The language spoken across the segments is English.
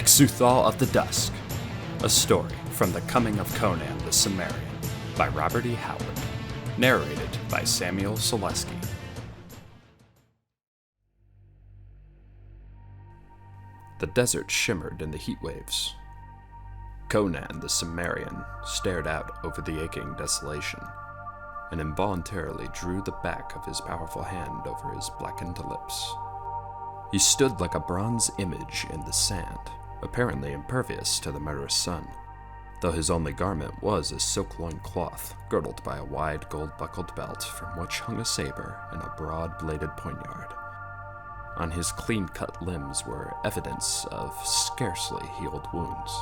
Xuthal of the Dusk, a story from the coming of Conan the Cimmerian by Robert E. Howard, narrated by Samuel Selesky. The desert shimmered in the heat waves. Conan the Cimmerian stared out over the aching desolation and involuntarily drew the back of his powerful hand over his blackened lips. He stood like a bronze image in the sand, apparently impervious to the murderous sun, though his only garment was a silk loincloth girdled by a wide gold-buckled belt from which hung a saber and a broad-bladed poignard. On his clean-cut limbs were evidence of scarcely healed wounds.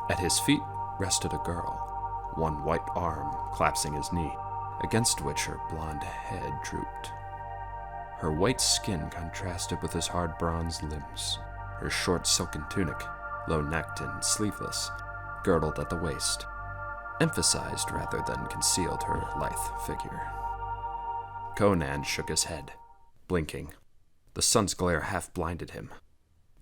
At his feet rested a girl, one white arm clasping his knee, against which her blonde head drooped. Her white skin contrasted with his hard bronze limbs. Her short silken tunic, low-necked and sleeveless, girdled at the waist, emphasized rather than concealed her lithe figure. Conan shook his head, blinking. The sun's glare half blinded him.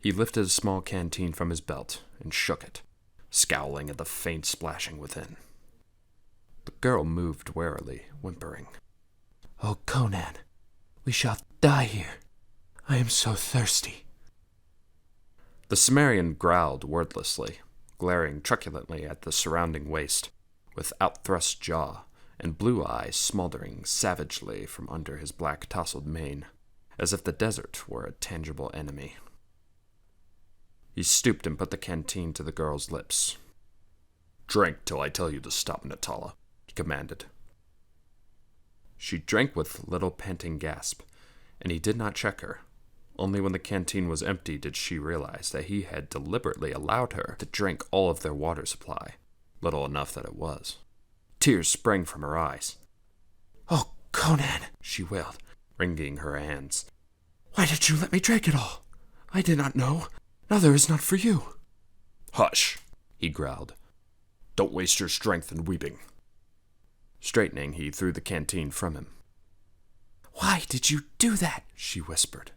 He lifted a small canteen from his belt and shook it, scowling at the faint splashing within. The girl moved warily, whimpering. "Oh, Conan, we shall die here. I am so thirsty." The Cimmerian growled wordlessly, glaring truculently at the surrounding waste, with outthrust jaw and blue eyes smoldering savagely from under his black tousled mane, as if the desert were a tangible enemy. He stooped and put the canteen to the girl's lips. "Drink till I tell you to stop, Natala," he commanded. She drank with little panting gasp, and he did not check her. Only when the canteen was empty did she realize that he had deliberately allowed her to drink all of their water supply, little enough that it was. Tears sprang from her eyes. "Oh, Conan," she wailed, wringing her hands. "Why did you let me drink it all? I did not know. Another is not for you." "Hush," he growled. "Don't waste your strength in weeping." Straightening, he threw the canteen from him. "Why did you do that?" she whispered.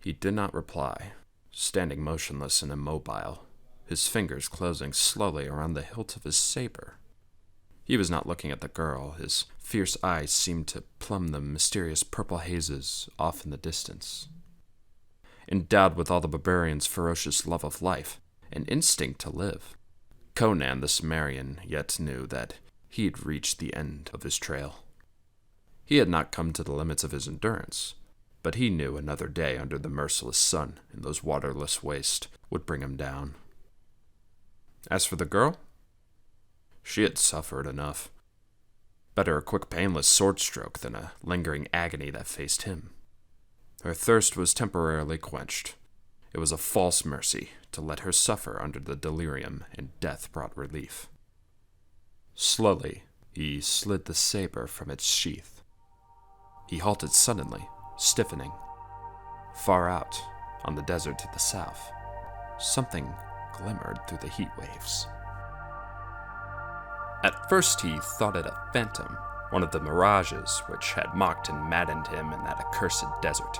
He did not reply, standing motionless and immobile, his fingers closing slowly around the hilt of his saber. He was not looking at the girl. His fierce eyes seemed to plumb the mysterious purple hazes off in the distance. Endowed with all the barbarian's ferocious love of life, an instinct to live, Conan the Cimmerian yet knew that he had reached the end of his trail. He had not come to the limits of his endurance, but he knew another day under the merciless sun in those waterless wastes would bring him down. As for the girl, she had suffered enough. Better a quick painless sword stroke than a lingering agony that faced him. Her thirst was temporarily quenched. It was a false mercy to let her suffer under the delirium, and death brought relief. Slowly, he slid the saber from its sheath. He halted suddenly, stiffening. Far out, on the desert to the south, something glimmered through the heat waves. At first he thought it a phantom, one of the mirages which had mocked and maddened him in that accursed desert.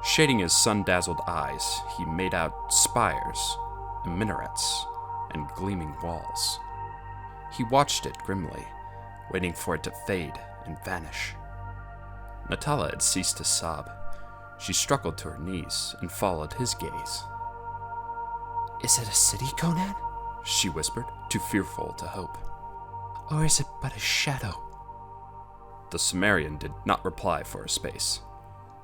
Shading his sun-dazzled eyes, he made out spires, and minarets, and gleaming walls. He watched it grimly, waiting for it to fade and vanish. Natala had ceased to sob. She struggled to her knees and followed his gaze. "Is it a city, Conan?" she whispered, too fearful to hope. "Or is it but a shadow?" The Cimmerian did not reply for a space.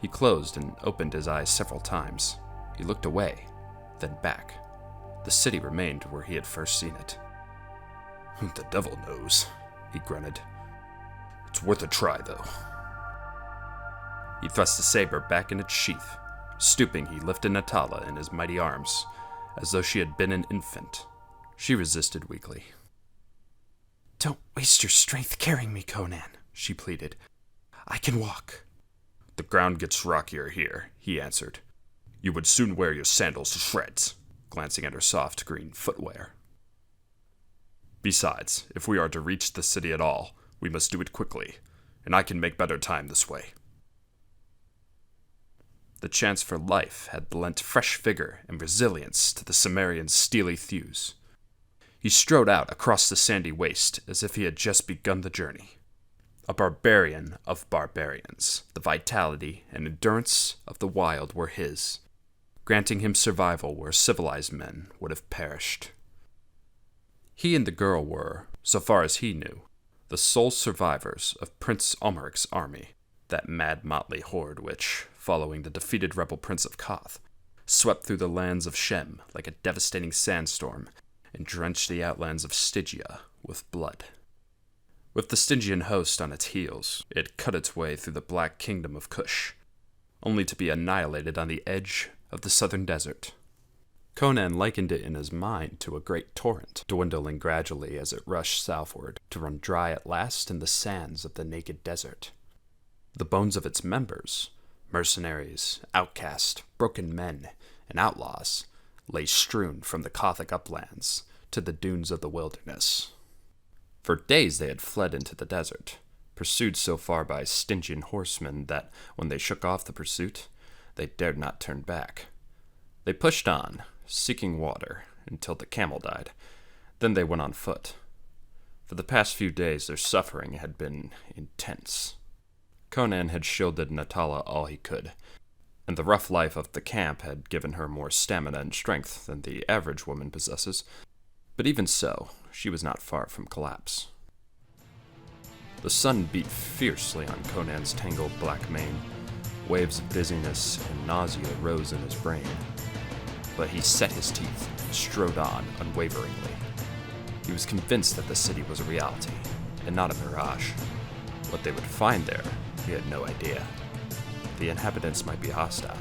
He closed and opened his eyes several times. He looked away, then back. The city remained where he had first seen it. "The devil knows," he grunted. "It's worth a try, though." He thrust the saber back in its sheath. Stooping, he lifted Natala in his mighty arms, as though she had been an infant. She resisted weakly. "Don't waste your strength carrying me, Conan," she pleaded. "I can walk." "The ground gets rockier here," he answered. "You would soon wear your sandals to shreds," glancing at her soft green footwear. "Besides, if we are to reach the city at all, we must do it quickly, and I can make better time this way." The chance for life had lent fresh vigor and resilience to the Cimmerian's steely thews. He strode out across the sandy waste as if he had just begun the journey. A barbarian of barbarians, the vitality and endurance of the wild were his, granting him survival where civilized men would have perished. He and the girl were, so far as he knew, the sole survivors of Prince Omeric's army, that mad motley horde which, following the defeated rebel Prince of Koth, swept through the lands of Shem like a devastating sandstorm and drenched the outlands of Stygia with blood. With the Stygian host on its heels, it cut its way through the black kingdom of Kush, only to be annihilated on the edge of the southern desert. Conan likened it in his mind to a great torrent, dwindling gradually as it rushed southward, to run dry at last in the sands of the naked desert. The bones of its members, mercenaries, outcasts, broken men, and outlaws, lay strewn from the Kothic uplands to the dunes of the wilderness. For days they had fled into the desert, pursued so far by Stygian horsemen that, when they shook off the pursuit, they dared not turn back. They pushed on, seeking water, until the camel died. Then they went on foot. For the past few days their suffering had been intense. Conan had shielded Natala all he could, and the rough life of the camp had given her more stamina and strength than the average woman possesses, but even so, she was not far from collapse. The sun beat fiercely on Conan's tangled black mane. Waves of dizziness and nausea rose in his brain. But he set his teeth and strode on unwaveringly. He was convinced that the city was a reality, and not a mirage. What they would find there, he had no idea. The inhabitants might be hostile.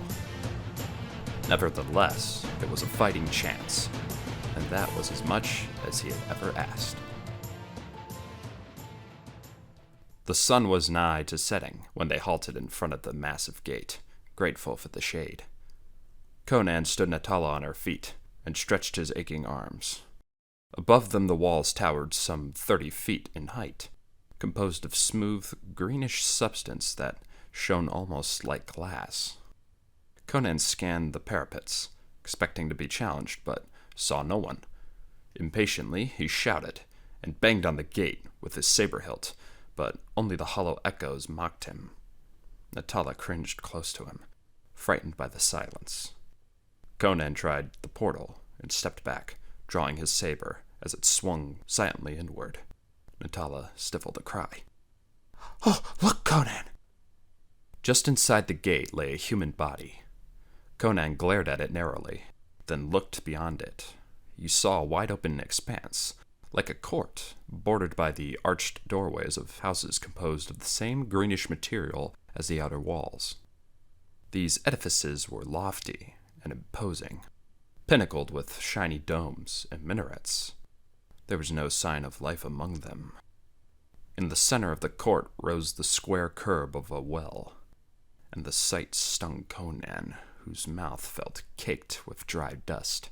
Nevertheless, it was a fighting chance, and that was as much as he had ever asked. The sun was nigh to setting when they halted in front of the massive gate, grateful for the shade. Conan stood Natala on her feet and stretched his aching arms. Above them the walls towered some 30 feet in height, composed of smooth, greenish substance that shone almost like glass. Conan scanned the parapets, expecting to be challenged, but saw no one. Impatiently, he shouted and banged on the gate with his saber hilt, but only the hollow echoes mocked him. Natala cringed close to him, frightened by the silence. Conan tried the portal and stepped back, drawing his saber as it swung silently inward. Natala stifled a cry. "Oh, look, Conan!" Just inside the gate lay a human body. Conan glared at it narrowly, then looked beyond it. He saw a wide-open expanse, like a court, bordered by the arched doorways of houses composed of the same greenish material as the outer walls. These edifices were lofty and imposing, pinnacled with shiny domes and minarets. There was no sign of life among them. In the center of the court rose the square curb of a well, and the sight stung Conan, whose mouth felt caked with dry dust.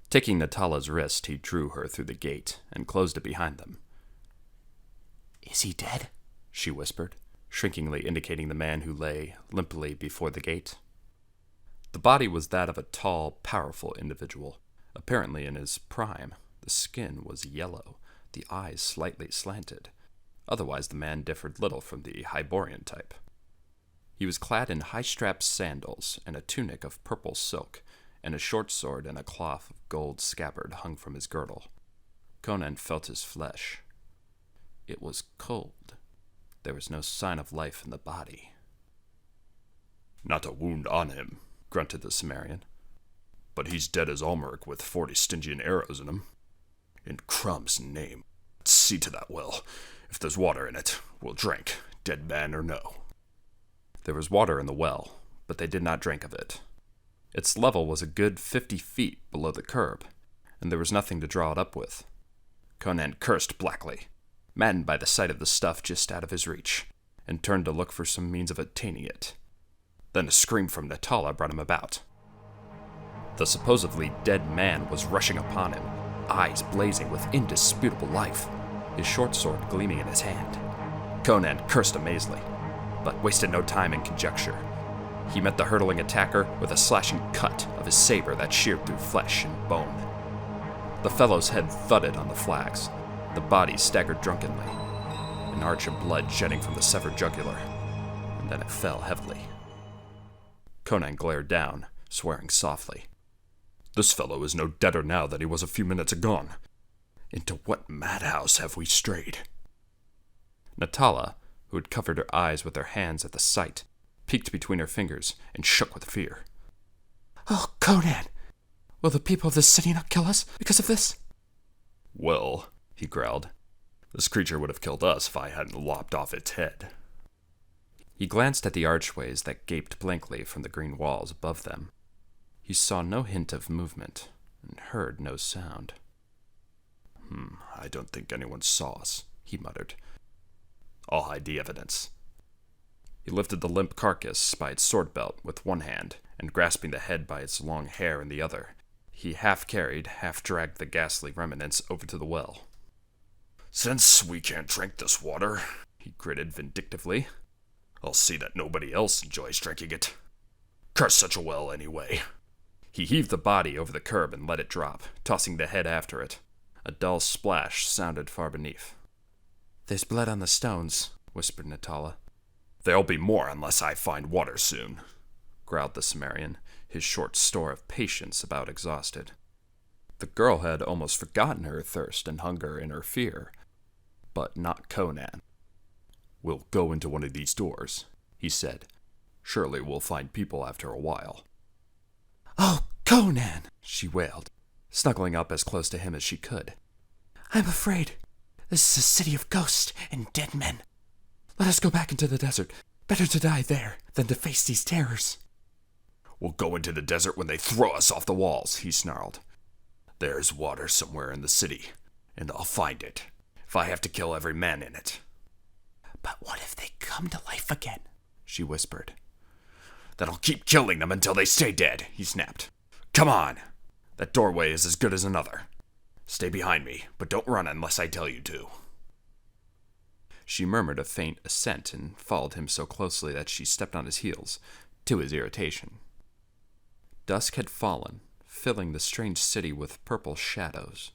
Taking Natala's wrist, he drew her through the gate and closed it behind them. "Is he dead?" she whispered, shrinkingly indicating the man who lay limply before the gate. The body was that of a tall, powerful individual, apparently in his prime. The skin was yellow, the eyes slightly slanted. Otherwise, the man differed little from the Hyborian type. He was clad in high-strapped sandals and a tunic of purple silk, and a short sword and a cloth of gold scabbard hung from his girdle. Conan felt his flesh. It was cold. There was no sign of life in the body. "Not a wound on him," grunted the Cimmerian. "But he's dead as Ulmeric with 40 Stygian arrows in him. In Crumb's name, let's see to that well. If there's water in it, we'll drink, dead man or no." There was water in the well, but they did not drink of it. Its level was a good 50 feet below the curb, and there was nothing to draw it up with. Conan cursed blackly, maddened by the sight of the stuff just out of his reach, and turned to look for some means of attaining it. Then a scream from Natala brought him about. The supposedly dead man was rushing upon him, eyes blazing with indisputable life, his short sword gleaming in his hand. Conan cursed amazedly, but wasted no time in conjecture. He met the hurtling attacker with a slashing cut of his saber that sheared through flesh and bone. The fellow's head thudded on the flags. The body staggered drunkenly, an arch of blood jetting from the severed jugular, and then it fell heavily. Conan glared down, swearing softly. This fellow is no deader now than he was a few minutes agone. Into what madhouse have we strayed? Natala, who had covered her eyes with her hands at the sight, peeked between her fingers and shook with fear. Oh, Conan! Will the people of this city not kill us because of this? Well, he growled, this creature would have killed us if I hadn't lopped off its head. He glanced at the archways that gaped blankly from the green walls above them. He saw no hint of movement and heard no sound. I don't think anyone saw us, he muttered. I'll hide the evidence. He lifted the limp carcass by its sword belt with one hand, and grasping the head by its long hair in the other, he half-carried, half-dragged the ghastly remnants over to the well. Since we can't drink this water, he gritted vindictively, I'll see that nobody else enjoys drinking it. Curse such a well anyway. He heaved the body over the curb and let it drop, tossing the head after it. A dull splash sounded far beneath. There's blood on the stones, whispered Natala. There'll be more unless I find water soon, growled the Cimmerian, his short store of patience about exhausted. The girl had almost forgotten her thirst and hunger in her fear, but not Conan. We'll go into one of these doors, he said. Surely we'll find people after a while. Oh, Conan, she wailed, snuggling up as close to him as she could. I'm afraid. This is a city of ghosts and dead men. Let us go back into the desert. Better to die there than to face these terrors. We'll go into the desert when they throw us off the walls, he snarled. There's water somewhere in the city, and I'll find it, if I have to kill every man in it. But what if they come to life again? She whispered. Then I'll keep killing them until they stay dead, he snapped. Come on! That doorway is as good as another. Stay behind me, but don't run unless I tell you to. She murmured a faint assent and followed him so closely that she stepped on his heels, to his irritation. Dusk had fallen, filling the strange city with purple shadows.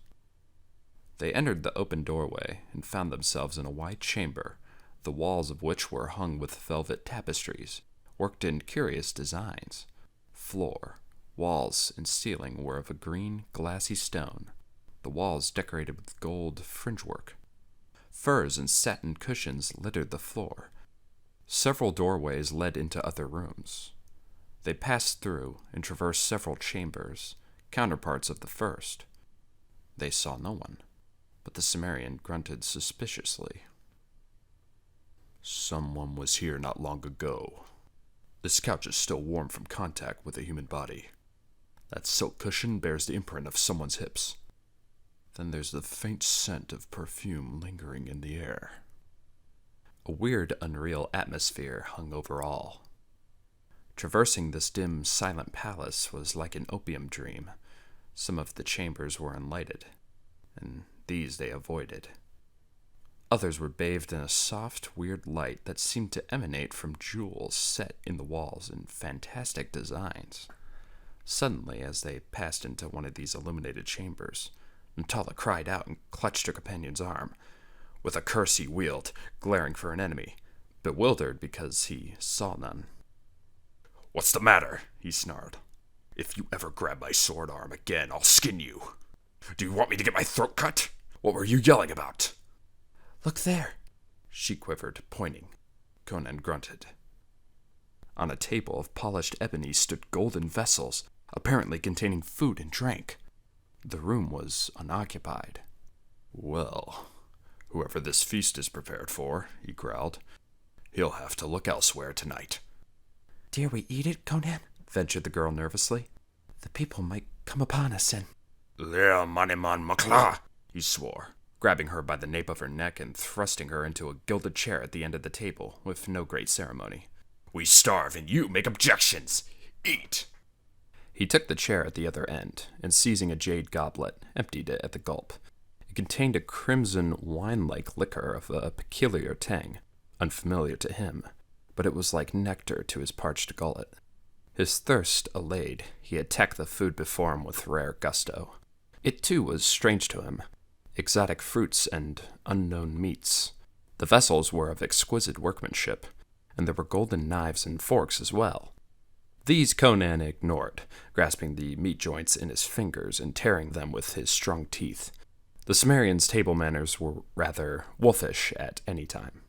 They entered the open doorway and found themselves in a wide chamber, the walls of which were hung with velvet tapestries, worked in curious designs. Floor, walls, and ceiling were of a green, glassy stone, the walls decorated with gold fringework. Furs and satin cushions littered the floor. Several doorways led into other rooms. They passed through and traversed several chambers, counterparts of the first. They saw no one, but the Cimmerian grunted suspiciously. Someone was here not long ago. This couch is still warm from contact with a human body. That silk cushion bears the imprint of someone's hips. Then there's the faint scent of perfume lingering in the air. A weird, unreal atmosphere hung over all. Traversing this dim, silent palace was like an opium dream. Some of the chambers were unlighted, and these they avoided. Others were bathed in a soft, weird light that seemed to emanate from jewels set in the walls in fantastic designs. Suddenly, as they passed into one of these illuminated chambers, Natala cried out and clutched her companion's arm. With a curse he wheeled, glaring for an enemy, bewildered because he saw none. What's the matter? He snarled. If you ever grab my sword arm again, I'll skin you. Do you want me to get my throat cut? What were you yelling about? Look there, she quivered, pointing. Conan grunted. On a table of polished ebony stood golden vessels, apparently containing food and drink. The room was unoccupied. Well, whoever this feast is prepared for, he growled, he'll have to look elsewhere tonight. Dare we eat it, Conan? Ventured the girl nervously. The people might come upon us and... Lea maniman makla, he swore, grabbing her by the nape of her neck and thrusting her into a gilded chair at the end of the table with no great ceremony. We starve and you make objections. Eat! He took the chair at the other end, and seizing a jade goblet, emptied it at the gulp. It contained a crimson wine-like liquor of a peculiar tang, unfamiliar to him, but it was like nectar to his parched gullet. His thirst allayed, he attacked the food before him with rare gusto. It too was strange to him. Exotic fruits and unknown meats. The vessels were of exquisite workmanship, and there were golden knives and forks as well. These Conan ignored, grasping the meat joints in his fingers and tearing them with his strong teeth. The Cimmerian's table manners were rather wolfish at any time.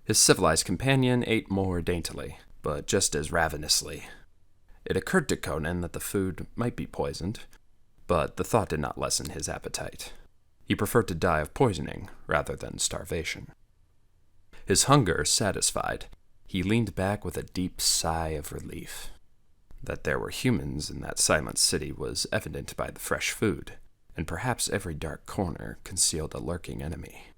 His civilized companion ate more daintily, but just as ravenously. It occurred to Conan that the food might be poisoned, but the thought did not lessen his appetite. He preferred to die of poisoning rather than starvation. His hunger satisfied, he leaned back with a deep sigh of relief. That there were humans in that silent city was evident by the fresh food, and perhaps every dark corner concealed a lurking enemy.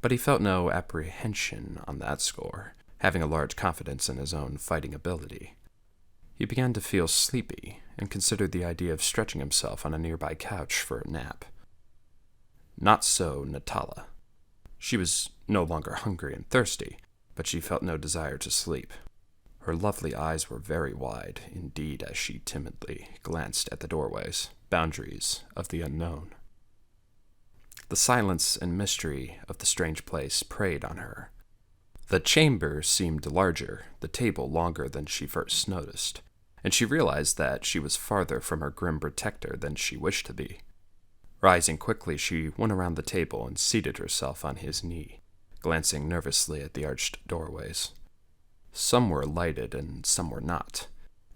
But he felt no apprehension on that score, having a large confidence in his own fighting ability. He began to feel sleepy, and considered the idea of stretching himself on a nearby couch for a nap. Not so Natala. She was no longer hungry and thirsty, but she felt no desire to sleep. Her lovely eyes were very wide, indeed, as she timidly glanced at the doorways, boundaries of the unknown. The silence and mystery of the strange place preyed on her. The chamber seemed larger, the table longer than she first noticed, and she realized that she was farther from her grim protector than she wished to be. Rising quickly, she went around the table and seated herself on his knee, glancing nervously at the arched doorways. Some were lighted and some were not,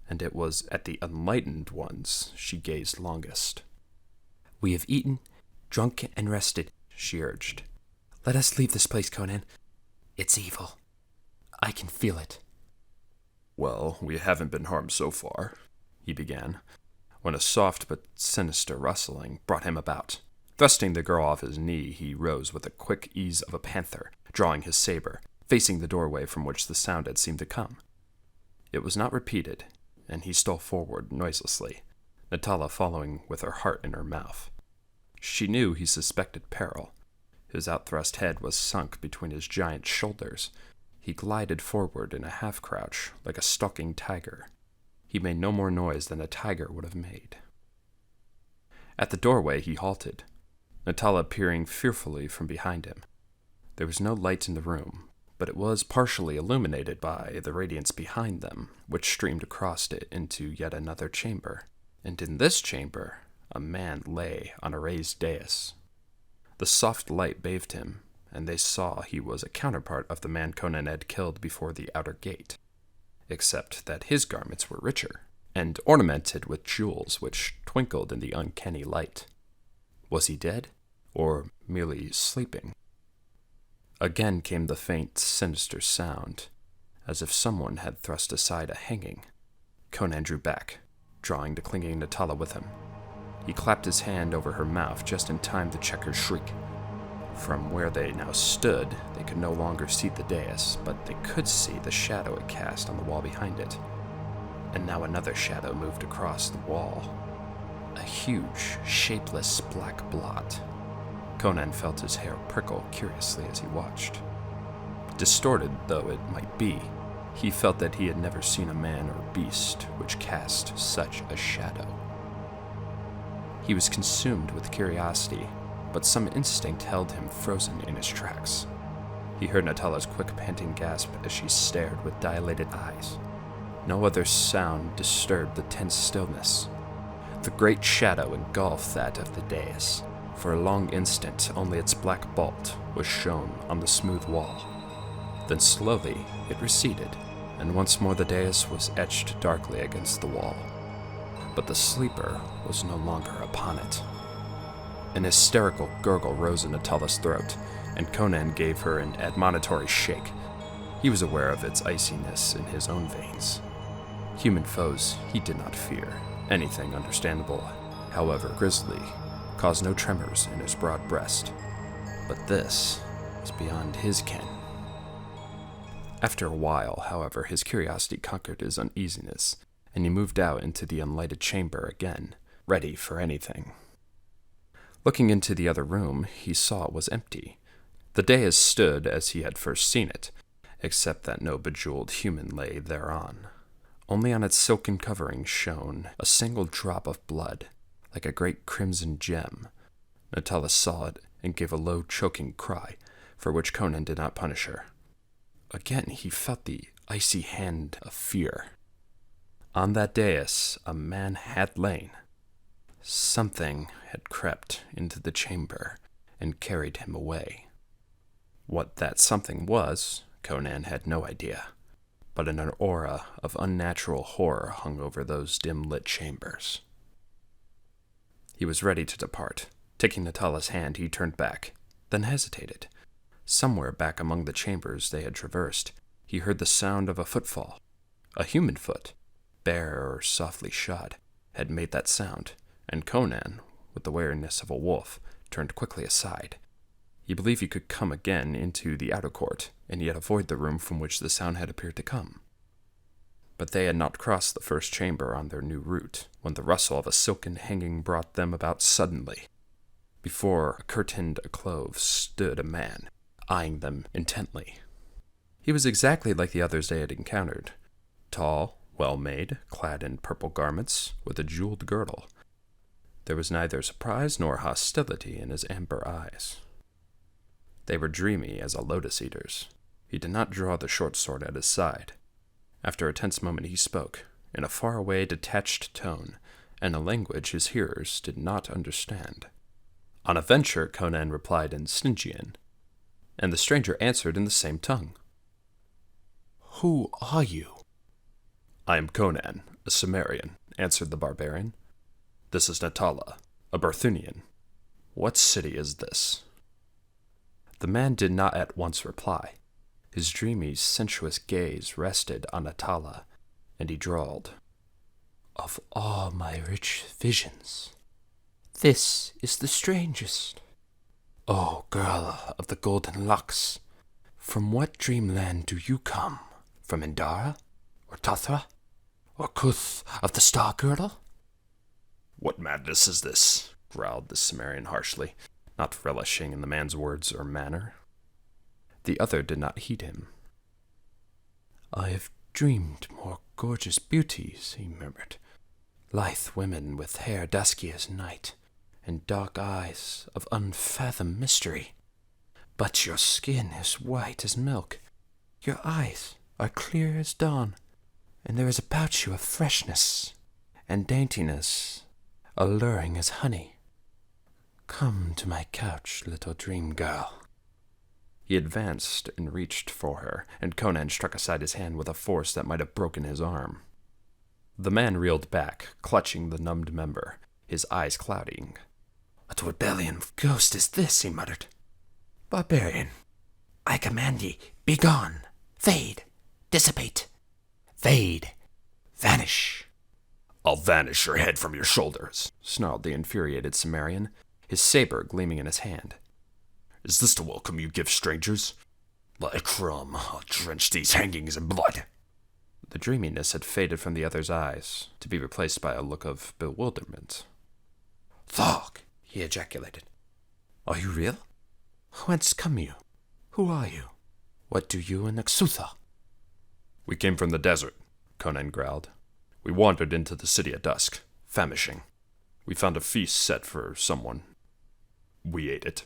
and it was at the unlightened ones she gazed longest. "We have eaten, drunk, and rested," she urged. "Let us leave this place, Conan. It's evil. I can feel it." "Well, we haven't been harmed so far," he began, when a soft but sinister rustling brought him about. Thrusting the girl off his knee, he rose with the quick ease of a panther, drawing his saber, facing the doorway from which the sound had seemed to come. It was not repeated, and he stole forward noiselessly, Natala following with her heart in her mouth. She knew he suspected peril. His outthrust head was sunk between his giant shoulders. He glided forward in a half-crouch, like a stalking tiger. He made no more noise than a tiger would have made. At the doorway he halted, Natala peering fearfully from behind him. There was no light in the room, but it was partially illuminated by the radiance behind them, which streamed across it into yet another chamber. And in this chamber, a man lay on a raised dais. The soft light bathed him, and they saw he was a counterpart of the man Conan had killed before the outer gate, except that his garments were richer, and ornamented with jewels which twinkled in the uncanny light. Was he dead, or merely sleeping? Again came the faint, sinister sound, as if someone had thrust aside a hanging. Conan drew back, drawing the clinging Natala with him. He clapped his hand over her mouth just in time to check her shriek. From where they now stood, they could no longer see the dais, but they could see the shadow it cast on the wall behind it. And now another shadow moved across the wall. A huge, shapeless black blot. Conan felt his hair prickle curiously as he watched. Distorted though it might be, he felt that he had never seen a man or beast which cast such a shadow. He was consumed with curiosity, but some instinct held him frozen in his tracks. He heard Natala's quick panting gasp as she stared with dilated eyes. No other sound disturbed the tense stillness. The great shadow engulfed that of the dais. For a long instant, only its black bolt was shown on the smooth wall. Then slowly, it receded, and once more the dais was etched darkly against the wall. But the sleeper was no longer upon it. An hysterical gurgle rose in Natala's throat, and Conan gave her an admonitory shake. He was aware of its iciness in his own veins. Human foes he did not fear. Anything understandable, however grisly, caused no tremors in his broad breast. But this was beyond his ken. After a while, however, his curiosity conquered his uneasiness, and he moved out into the unlighted chamber again, ready for anything. Looking into the other room, he saw it was empty. The dais stood as he had first seen it, except that no bejeweled human lay thereon. Only on its silken covering shone a single drop of blood, like a great crimson gem. Natala saw it and gave a low, choking cry, for which Conan did not punish her. Again he felt the icy hand of fear. On that dais a man had lain. Something had crept into the chamber and carried him away. What that something was, Conan had no idea, but an aura of unnatural horror hung over those dim-lit chambers. He was ready to depart. Taking Natala's hand, he turned back, then hesitated. Somewhere back among the chambers they had traversed, he heard the sound of a footfall. A human foot, bare or softly shod, had made that sound, and Conan, with the wariness of a wolf, turned quickly aside. He believed he could come again into the outer court, and yet avoid the room from which the sound had appeared to come. But they had not crossed the first chamber on their new route, when the rustle of a silken hanging brought them about suddenly. Before a curtained alcove stood a man, eyeing them intently. He was exactly like the others they had encountered, tall, well-made, clad in purple garments, with a jeweled girdle. There was neither surprise nor hostility in his amber eyes. They were dreamy as a lotus-eater's. He did not draw the short sword at his side. After a tense moment he spoke, in a far-away, detached tone, and a language his hearers did not understand. On a venture, Conan replied in Stygian, and the stranger answered in the same tongue. "Who are you?" "I am Conan, a Cimmerian," answered the barbarian. "This is Natala, a Barthunian. What city is this?" The man did not at once reply. His dreamy, sensuous gaze rested on Natala, and he drawled, "Of all my rich visions, this is the strangest. O girl of the golden locks, from what dreamland do you come? From Indara, or Tothra, or Kuth of the Star Girdle?" "What madness is this?" growled the Cimmerian harshly, not relishing in the man's words or manner. The other did not heed him. "I have dreamed more gorgeous beauties," he murmured. "Lithe women with hair dusky as night, and dark eyes of unfathomed mystery. But your skin is white as milk, your eyes are clear as dawn, and there is about you a freshness and daintiness alluring as honey. Come to my couch, little dream girl." He advanced and reached for her, and Conan struck aside his hand with a force that might have broken his arm. The man reeled back, clutching the numbed member, his eyes clouding. "What rebellion of ghost is this?" he muttered. "Barbarian, I command ye, be gone, fade, dissipate, fade, vanish." "I'll vanish your head from your shoulders," snarled the infuriated Cimmerian, his saber gleaming in his hand. "Is this the welcome you give strangers? Like crumb, I'll drench these hangings in blood." The dreaminess had faded from the other's eyes, to be replaced by a look of bewilderment. "Thog!" he ejaculated. "Are you real? Whence come you? Who are you? What do you in Xuthal?" "We came from the desert," Conan growled. "We wandered into the city at dusk, famishing. We found a feast set for someone. We ate it.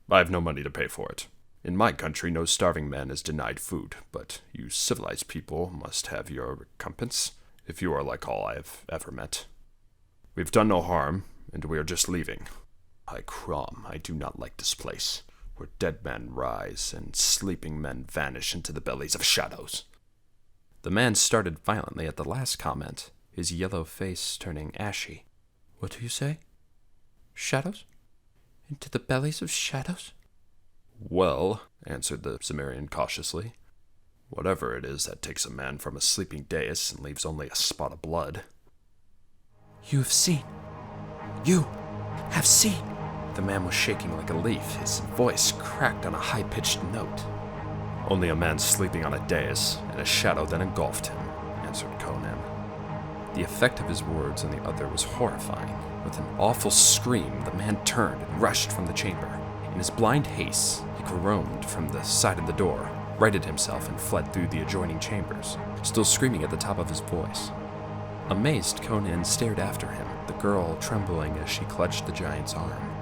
I have no money to pay for it. In my country, no starving man is denied food, but you civilized people must have your recompense, if you are like all I have ever met. We've done no harm, and we are just leaving. I do not like this place, where dead men rise and sleeping men vanish into the bellies of shadows." The man started violently at the last comment, his yellow face turning ashy. "What do you say? Shadows? Into the bellies of shadows?" "Well," answered the Cimmerian cautiously, "whatever it is that takes a man from a sleeping dais and leaves only a spot of blood." "You have seen. You have seen." The man was shaking like a leaf, his voice cracked on a high-pitched note. "Only a man sleeping on a dais, and a shadow that engulfed him," answered Conan. The effect of his words on the other was horrifying. With an awful scream, the man turned and rushed from the chamber. In his blind haste, he carromed from the side of the door, righted himself, and fled through the adjoining chambers, still screaming at the top of his voice. Amazed, Conan stared after him, the girl trembling as she clutched the giant's arm.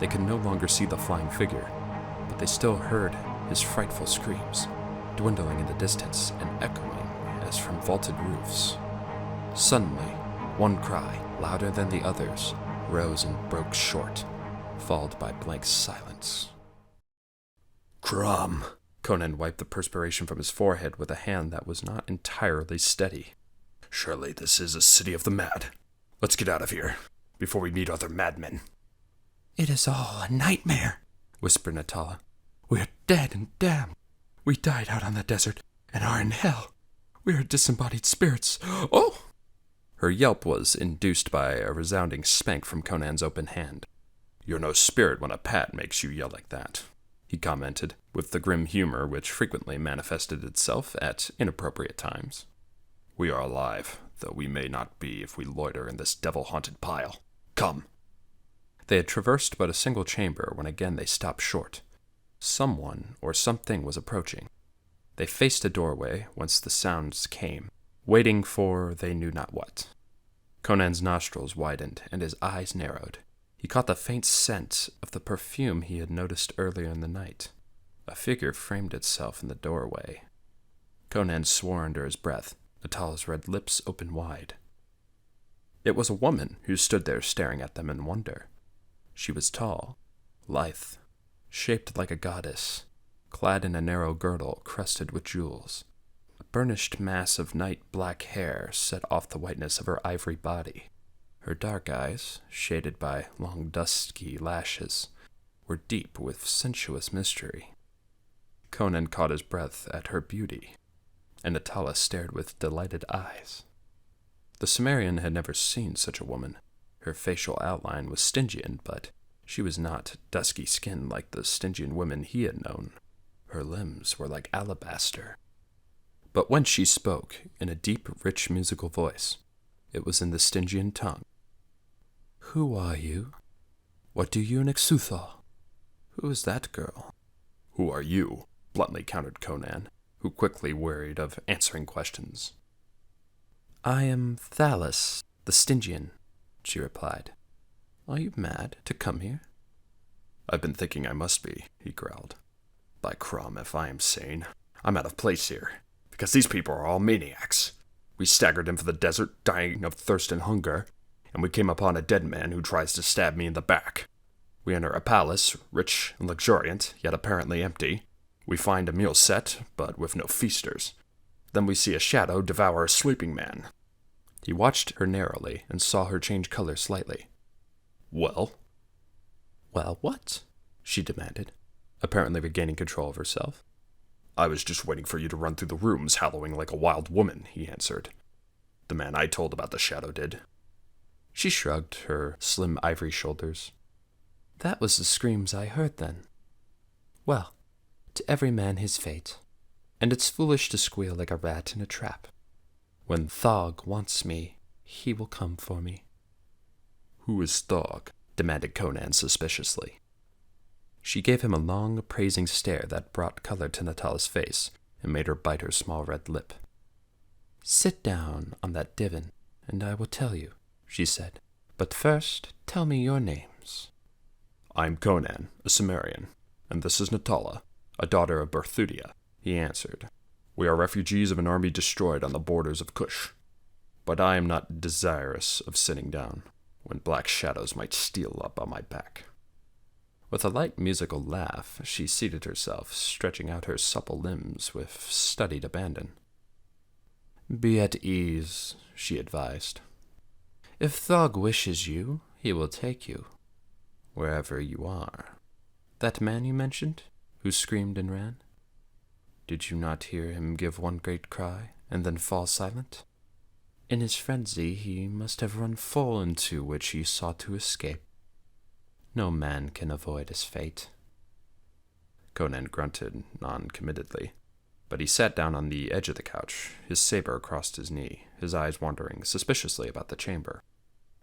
They could no longer see the flying figure, but they still heard his frightful screams, dwindling in the distance and echoing as from vaulted roofs. Suddenly, one cry, louder than the others, rose and broke short, followed by blank silence. Crom! Conan wiped the perspiration from his forehead with a hand that was not entirely steady. Surely this is a city of the mad. Let's get out of here, before we meet other madmen. It is all a nightmare, whispered Natala. We are dead and damned. We died out on the desert and are in hell. We are disembodied spirits. Oh! Her yelp was induced by a resounding spank from Conan's open hand. You're no spirit when a pat makes you yell like that, he commented, with the grim humor which frequently manifested itself at inappropriate times. We are alive, though we may not be if we loiter in this devil-haunted pile. Come! They had traversed but a single chamber when again they stopped short. Someone or something was approaching. They faced a doorway whence the sounds came, waiting for they knew not what. Conan's nostrils widened and his eyes narrowed. He caught the faint scent of the perfume he had noticed earlier in the night. A figure framed itself in the doorway. Conan swore under his breath. Natala's red lips opened wide. It was a woman who stood there staring at them in wonder. She was tall, lithe, shaped like a goddess, clad in a narrow girdle crusted with jewels. A burnished mass of night black hair set off the whiteness of her ivory body. Her dark eyes, shaded by long dusky lashes, were deep with sensuous mystery. Conan caught his breath at her beauty, and Natala stared with delighted eyes. The Cimmerian had never seen such a woman. Her facial outline was Stygian, but she was not dusky-skinned like the Stygian women he had known. Her limbs were like alabaster. But when she spoke, in a deep, rich musical voice, it was in the Stygian tongue. Who are you? What do you in Xuthal? Who is that girl? Who are you? Bluntly countered Conan, who quickly wearied of answering questions. I am Thalus, the Stygian, she replied. Are you mad to come here? I've been thinking I must be, he growled. By Crom, if I am sane, I'm out of place here, because these people are all maniacs. We staggered in for the desert, dying of thirst and hunger, and we came upon a dead man who tries to stab me in the back. We enter a palace, rich and luxuriant, yet apparently empty. We find a meal set, but with no feasters. Then we see a shadow devour a sleeping man. He watched her narrowly and saw her change color slightly. Well? Well, what? She demanded, apparently regaining control of herself. I was just waiting for you to run through the rooms howling like a wild woman, he answered. The man I told about the shadow did. She shrugged her slim ivory shoulders. That was the screams I heard then. Well, to every man his fate, and it's foolish to squeal like a rat in a trap. When Thog wants me, he will come for me. Who is Thog? Demanded Conan suspiciously. She gave him a long, appraising stare that brought color to Natala's face and made her bite her small red lip. Sit down on that divan, and I will tell you, she said. But first, tell me your names. I'm Conan, a Cimmerian, and this is Natala, a daughter of Berthudia, he answered. We are refugees of an army destroyed on the borders of Kush. But I am not desirous of sitting down, when black shadows might steal up on my back. With a light musical laugh, she seated herself, stretching out her supple limbs with studied abandon. Be at ease, she advised. If Thog wishes you, he will take you, wherever you are. That man you mentioned, who screamed and ran? Did you not hear him give one great cry, and then fall silent? In his frenzy, he must have run full into which he sought to escape. No man can avoid his fate. Conan grunted non-committedly, but he sat down on the edge of the couch, his saber across his knee, his eyes wandering suspiciously about the chamber.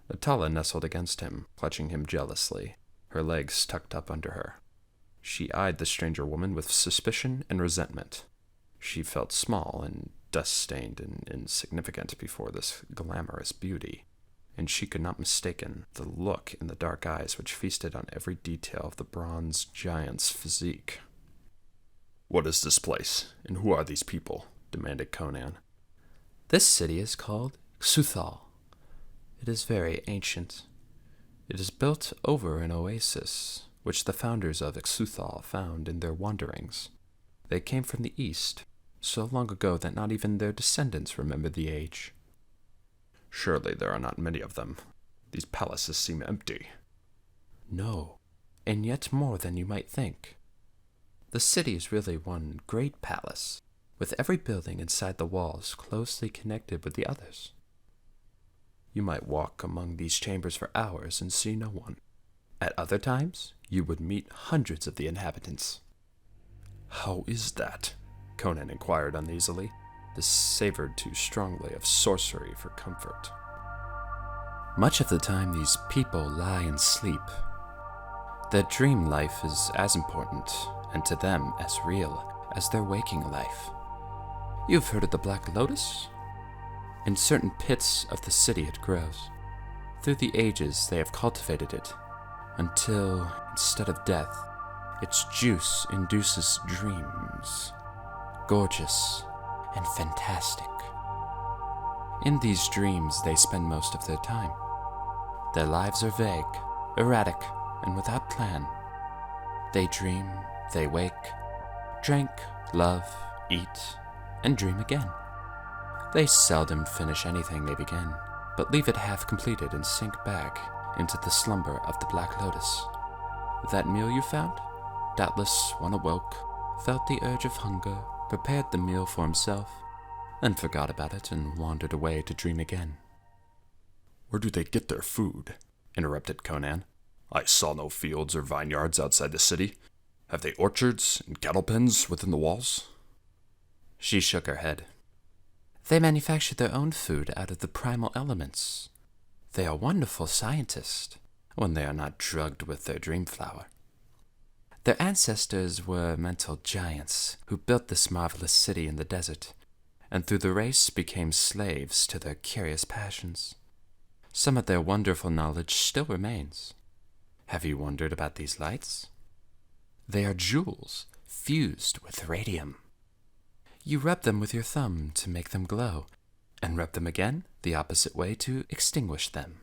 Natala nestled against him, clutching him jealously, her legs tucked up under her. She eyed the stranger woman with suspicion and resentment. She felt small and dust-stained and insignificant before this glamorous beauty, and she could not mistaken the look in the dark eyes which feasted on every detail of the bronze giant's physique. "What is this place, and who are these people?" demanded Conan. This city is called Xuthal. It is very ancient. It is built over an oasis, which the founders of Xuthal found in their wanderings. They came from the east, so long ago that not even their descendants remember the age. "Surely there are not many of them. These palaces seem empty." No, and yet more than you might think. The city is really one great palace, with every building inside the walls closely connected with the others. You might walk among these chambers for hours and see no one. At other times, you would meet hundreds of the inhabitants. "How is that?" Conan inquired uneasily. This savored too strongly of sorcery for comfort. Much of the time, these people lie and sleep. Their dream life is as important, and to them as real, as their waking life. You've heard of the Black Lotus? In certain pits of the city it grows. Through the ages they have cultivated it, until, instead of death, its juice induces dreams, gorgeous and fantastic. In these dreams they spend most of their time. Their lives are vague, erratic, and without plan. They dream, they wake, drink, love, eat, and dream again. They seldom finish anything they begin, but leave it half completed and sink back into the slumber of the Black Lotus. That meal you found? Doubtless one awoke, felt the urge of hunger, prepared the meal for himself, then forgot about it and wandered away to dream again. "Where do they get their food?" interrupted Conan. "I saw no fields or vineyards outside the city. Have they orchards and cattle pens within the walls?" She shook her head. They manufacture their own food out of the primal elements. They are wonderful scientists when they are not drugged with their dream flower. Their ancestors were mental giants who built this marvelous city in the desert, and through the race became slaves to their curious passions. Some of their wonderful knowledge still remains. Have you wondered about these lights? They are jewels fused with radium. You rub them with your thumb to make them glow, and rub them again the opposite way to extinguish them.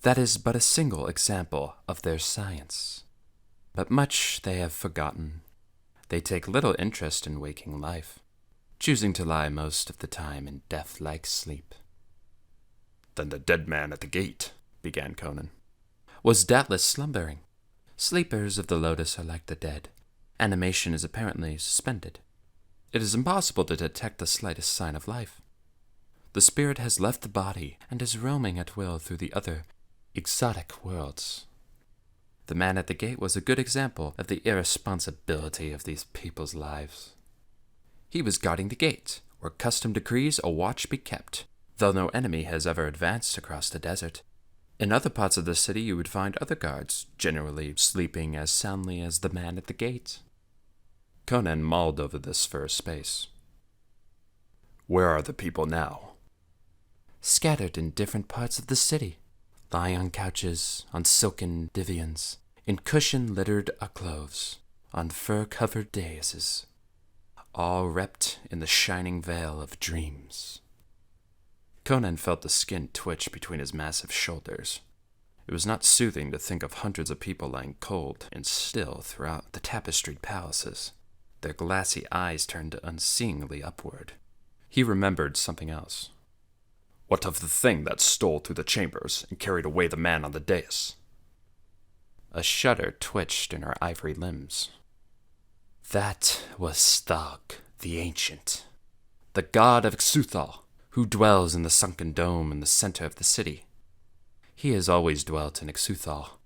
That is but a single example of their science. But much they have forgotten. They take little interest in waking life, choosing to lie most of the time in death-like sleep. "Then the dead man at the gate," began Conan, "was doubtless slumbering. Sleepers of the lotus are like the dead. Animation is apparently suspended. It is impossible to detect the slightest sign of life. The spirit has left the body and is roaming at will through the other, exotic worlds. The man at the gate was a good example of the irresponsibility of these people's lives. He was guarding the gate, where custom decrees a watch be kept, though no enemy has ever advanced across the desert. In other parts of the city you would find other guards, generally sleeping as soundly as the man at the gate." Conan mulled over this for a space. "Where are the people now?" Scattered in different parts of the city, lying on couches, on silken divans, in cushion-littered alcoves, on fur-covered daises, all wrapped in the shining veil of dreams. Conan felt the skin twitch between his massive shoulders. It was not soothing to think of hundreds of people lying cold and still throughout the tapestried palaces, their glassy eyes turned unseeingly upward. He remembered something else. "What of the thing that stole through the chambers and carried away the man on the dais?" A shudder twitched in her ivory limbs. That was Thog, the Ancient, the god of Xuthal, who dwells in the sunken dome in the center of the city. He has always dwelt in Xuthal.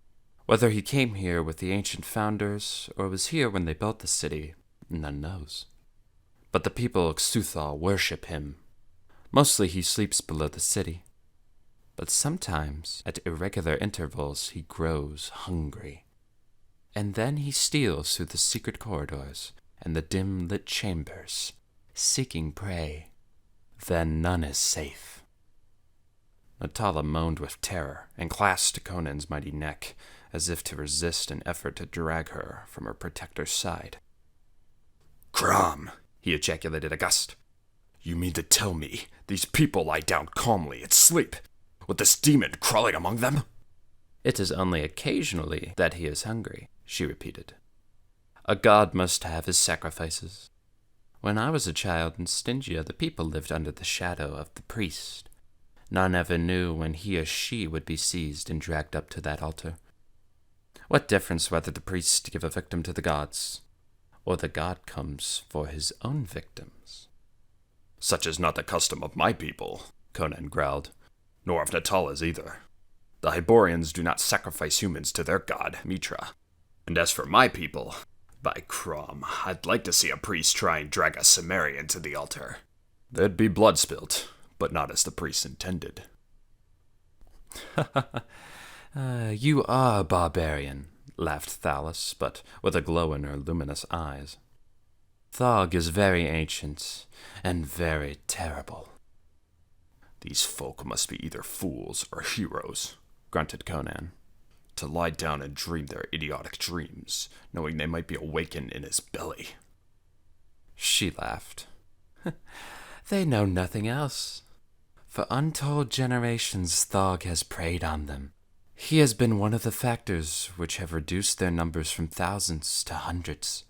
Whether he came here with the ancient founders or was here when they built the city, none knows. But the people of Xuthal worship him. Mostly he sleeps below the city, but sometimes, at irregular intervals, he grows hungry. and then he steals through the secret corridors and the dim-lit chambers, seeking prey. Then none is safe. Natala moaned with terror and clasped Conan's mighty neck, as if to resist an effort to drag her from her protector's side. "Crom!" he ejaculated aghast. "You mean to tell me these people lie down calmly and sleep, with this demon crawling among them?" "It is only occasionally that he is hungry," she repeated. "A god must have his sacrifices. When I was a child in Stygia, the people lived under the shadow of the priest. None ever knew when he or she would be seized and dragged up to that altar. What difference whether the priest give a victim to the gods, or the god comes for his own victims?" "Such is not the custom of my people," Conan growled, "nor of Natala's either. The Hyborians do not sacrifice humans to their god, Mitra. And as for my people, by Crom, I'd like to see a priest try and drag a Cimmerian to the altar. There'd be blood spilt, but not as the priest intended." You are a barbarian, laughed Thalys, but with a glow in her luminous eyes. Thog is very ancient and very terrible. "These folk must be either fools or heroes," grunted Conan, "to lie down and dream their idiotic dreams, knowing they might be awakened in his belly." She laughed. They know nothing else. For untold generations, Thog has preyed on them. He has been one of the factors which have reduced their numbers from thousands to hundreds.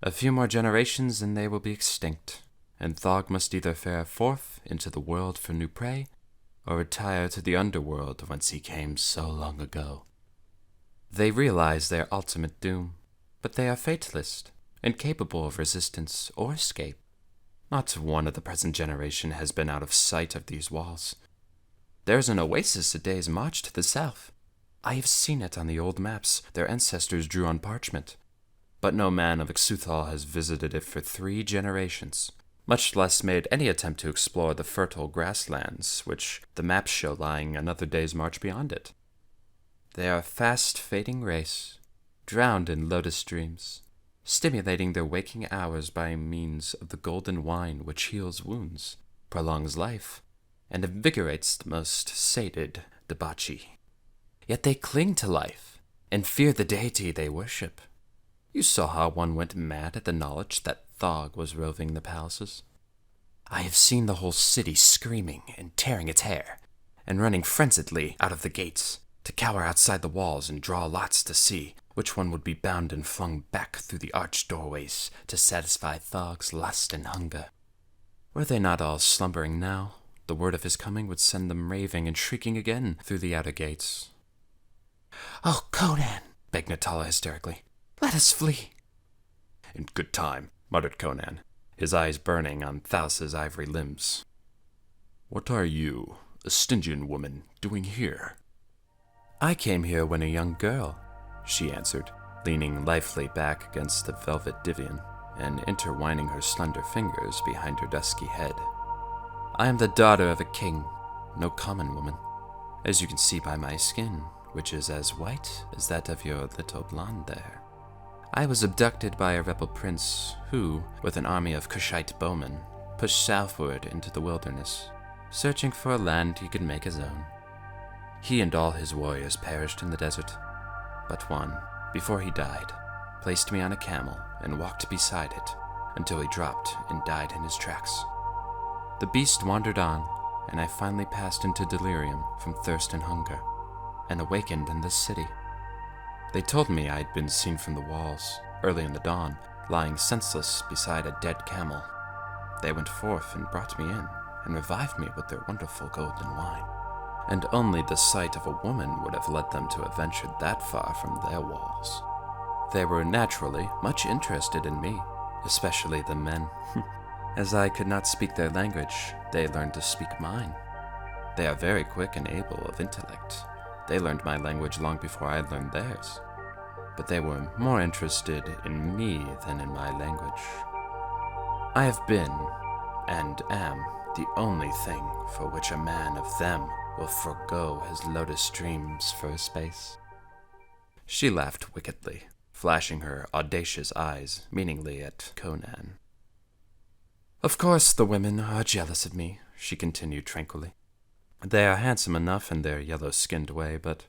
A few more generations and they will be extinct, and Thog must either fare forth into the world for new prey, or retire to the underworld whence he came so long ago. They realize their ultimate doom, but they are fatalist, incapable of resistance or escape. Not one of the present generation has been out of sight of these walls. There is an oasis a day's march to the south. I have seen it on the old maps their ancestors drew on parchment, but no man of Xuthal has visited it for 3 generations, much less made any attempt to explore the fertile grasslands which the maps show lying another day's march beyond it. They are a fast-fading race, drowned in lotus dreams, stimulating their waking hours by means of the golden wine which heals wounds, prolongs life, and invigorates the most sated debauchee. Yet they cling to life, and fear the deity they worship. You saw how one went mad at the knowledge that Thog was roving the palaces. I have seen the whole city screaming and tearing its hair, and running frenziedly out of the gates, to cower outside the walls and draw lots to see which one would be bound and flung back through the arched doorways to satisfy Thog's lust and hunger. Were they not all slumbering now, the word of his coming would send them raving and shrieking again through the outer gates. "Oh, Conan," begged Natala hysterically, "let us flee." "In good time," muttered Conan, his eyes burning on Thalys's ivory limbs. "What are you, a Stygian woman, doing here?" "I came here when a young girl," she answered, leaning lithely back against the velvet divan and intertwining her slender fingers behind her dusky head. "I am the daughter of a king, no common woman, as you can see by my skin, which is as white as that of your little blonde there. I was abducted by a rebel prince who, with an army of Kushite bowmen, pushed southward into the wilderness, searching for a land he could make his own. He and all his warriors perished in the desert, but one, before he died, placed me on a camel and walked beside it until he dropped and died in his tracks. The beast wandered on, and I finally passed into delirium from thirst and hunger, and awakened in this city. They told me I had been seen from the walls, early in the dawn, lying senseless beside a dead camel. They went forth and brought me in, and revived me with their wonderful golden wine. And only the sight of a woman would have led them to have ventured that far from their walls. They were naturally much interested in me, especially the men. As I could not speak their language, they learned to speak mine. They are very quick and able of intellect. They learned my language long before I learned theirs. But they were more interested in me than in my language. I have been, and am, the only thing for which a man of them will forego his lotus dreams for a space." She laughed wickedly, flashing her audacious eyes meaningly at Conan. "Of course the women are jealous of me," she continued tranquilly. "They are handsome enough in their yellow-skinned way, but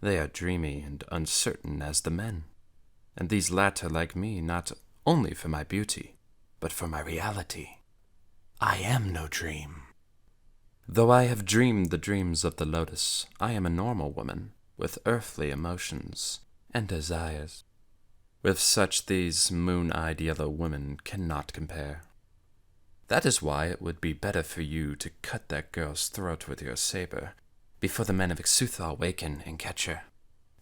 they are dreamy and uncertain as the men. And these latter like me not only for my beauty, but for my reality. I am no dream. Though I have dreamed the dreams of the lotus, I am a normal woman, with earthly emotions and desires. With such these moon-eyed yellow women cannot compare. That is why it would be better for you to cut that girl's throat with your saber, before the men of Xuthal waken and catch her.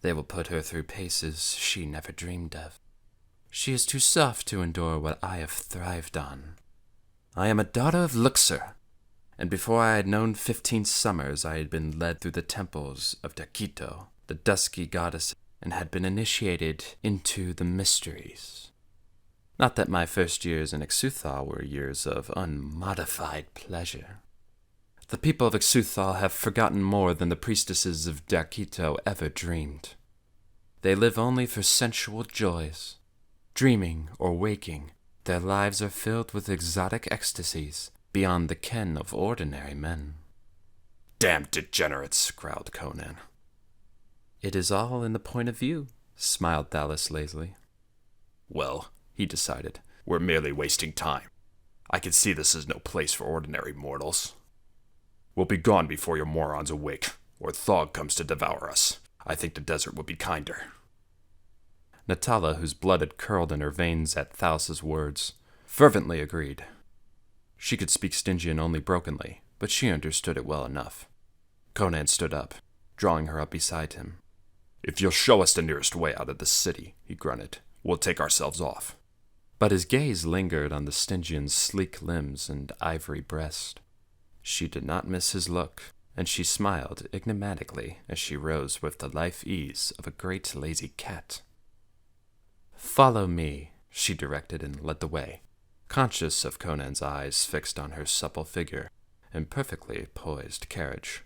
They will put her through paces she never dreamed of. She is too soft to endure what I have thrived on. I am a daughter of Luxor, and before I had known 15 summers I had been led through the temples of Dakito, the dusky goddess, and had been initiated into the mysteries. Not that my first years in Xuthal were years of unmodified pleasure. The people of Xuthal have forgotten more than the priestesses of Dakito ever dreamed. They live only for sensual joys. Dreaming or waking, their lives are filled with exotic ecstasies beyond the ken of ordinary men." "Damn degenerates," growled Conan. "It is all in the point of view," smiled Thalis lazily. "Well," he decided, "we're merely wasting time. I can see this is no place for ordinary mortals. We'll be gone before your morons awake, or Thog comes to devour us. I think the desert would be kinder." Natala, whose blood had curled in her veins at Thalis's words, fervently agreed. She could speak Stygian only brokenly, but she understood it well enough. Conan stood up, drawing her up beside him. "If you'll show us the nearest way out of the city," he grunted, "we'll take ourselves off." But his gaze lingered on the Stygian's sleek limbs and ivory breast. She did not miss his look, and she smiled enigmatically as she rose with the lithe ease of a great lazy cat. "Follow me," she directed and led the way, conscious of Conan's eyes fixed on her supple figure and perfectly poised carriage.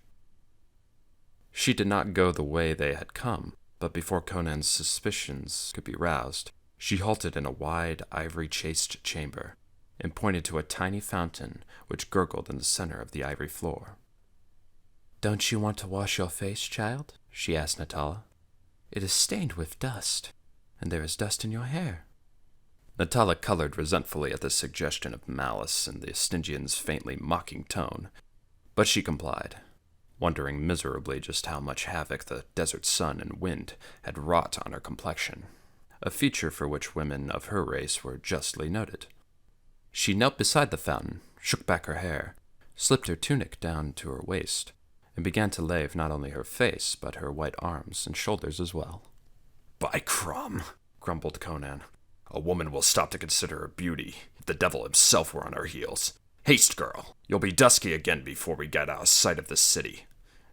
She did not go the way they had come, but before Conan's suspicions could be roused, she halted in a wide, ivory-chased chamber and pointed to a tiny fountain which gurgled in the center of the ivory floor. "Don't you want to wash your face, child?" she asked Natala. "It is stained with dust, and there is dust in your hair." Natala colored resentfully at the suggestion of malice in the Stygian's faintly mocking tone, but she complied, wondering miserably just how much havoc the desert sun and wind had wrought on her complexion, a feature for which women of her race were justly noted. She knelt beside the fountain, shook back her hair, slipped her tunic down to her waist, and began to lave not only her face, but her white arms and shoulders as well. "By Crom," grumbled Conan, "a woman will stop to consider her beauty if the devil himself were on her heels. Haste, girl, you'll be dusky again before we get out of sight of this city.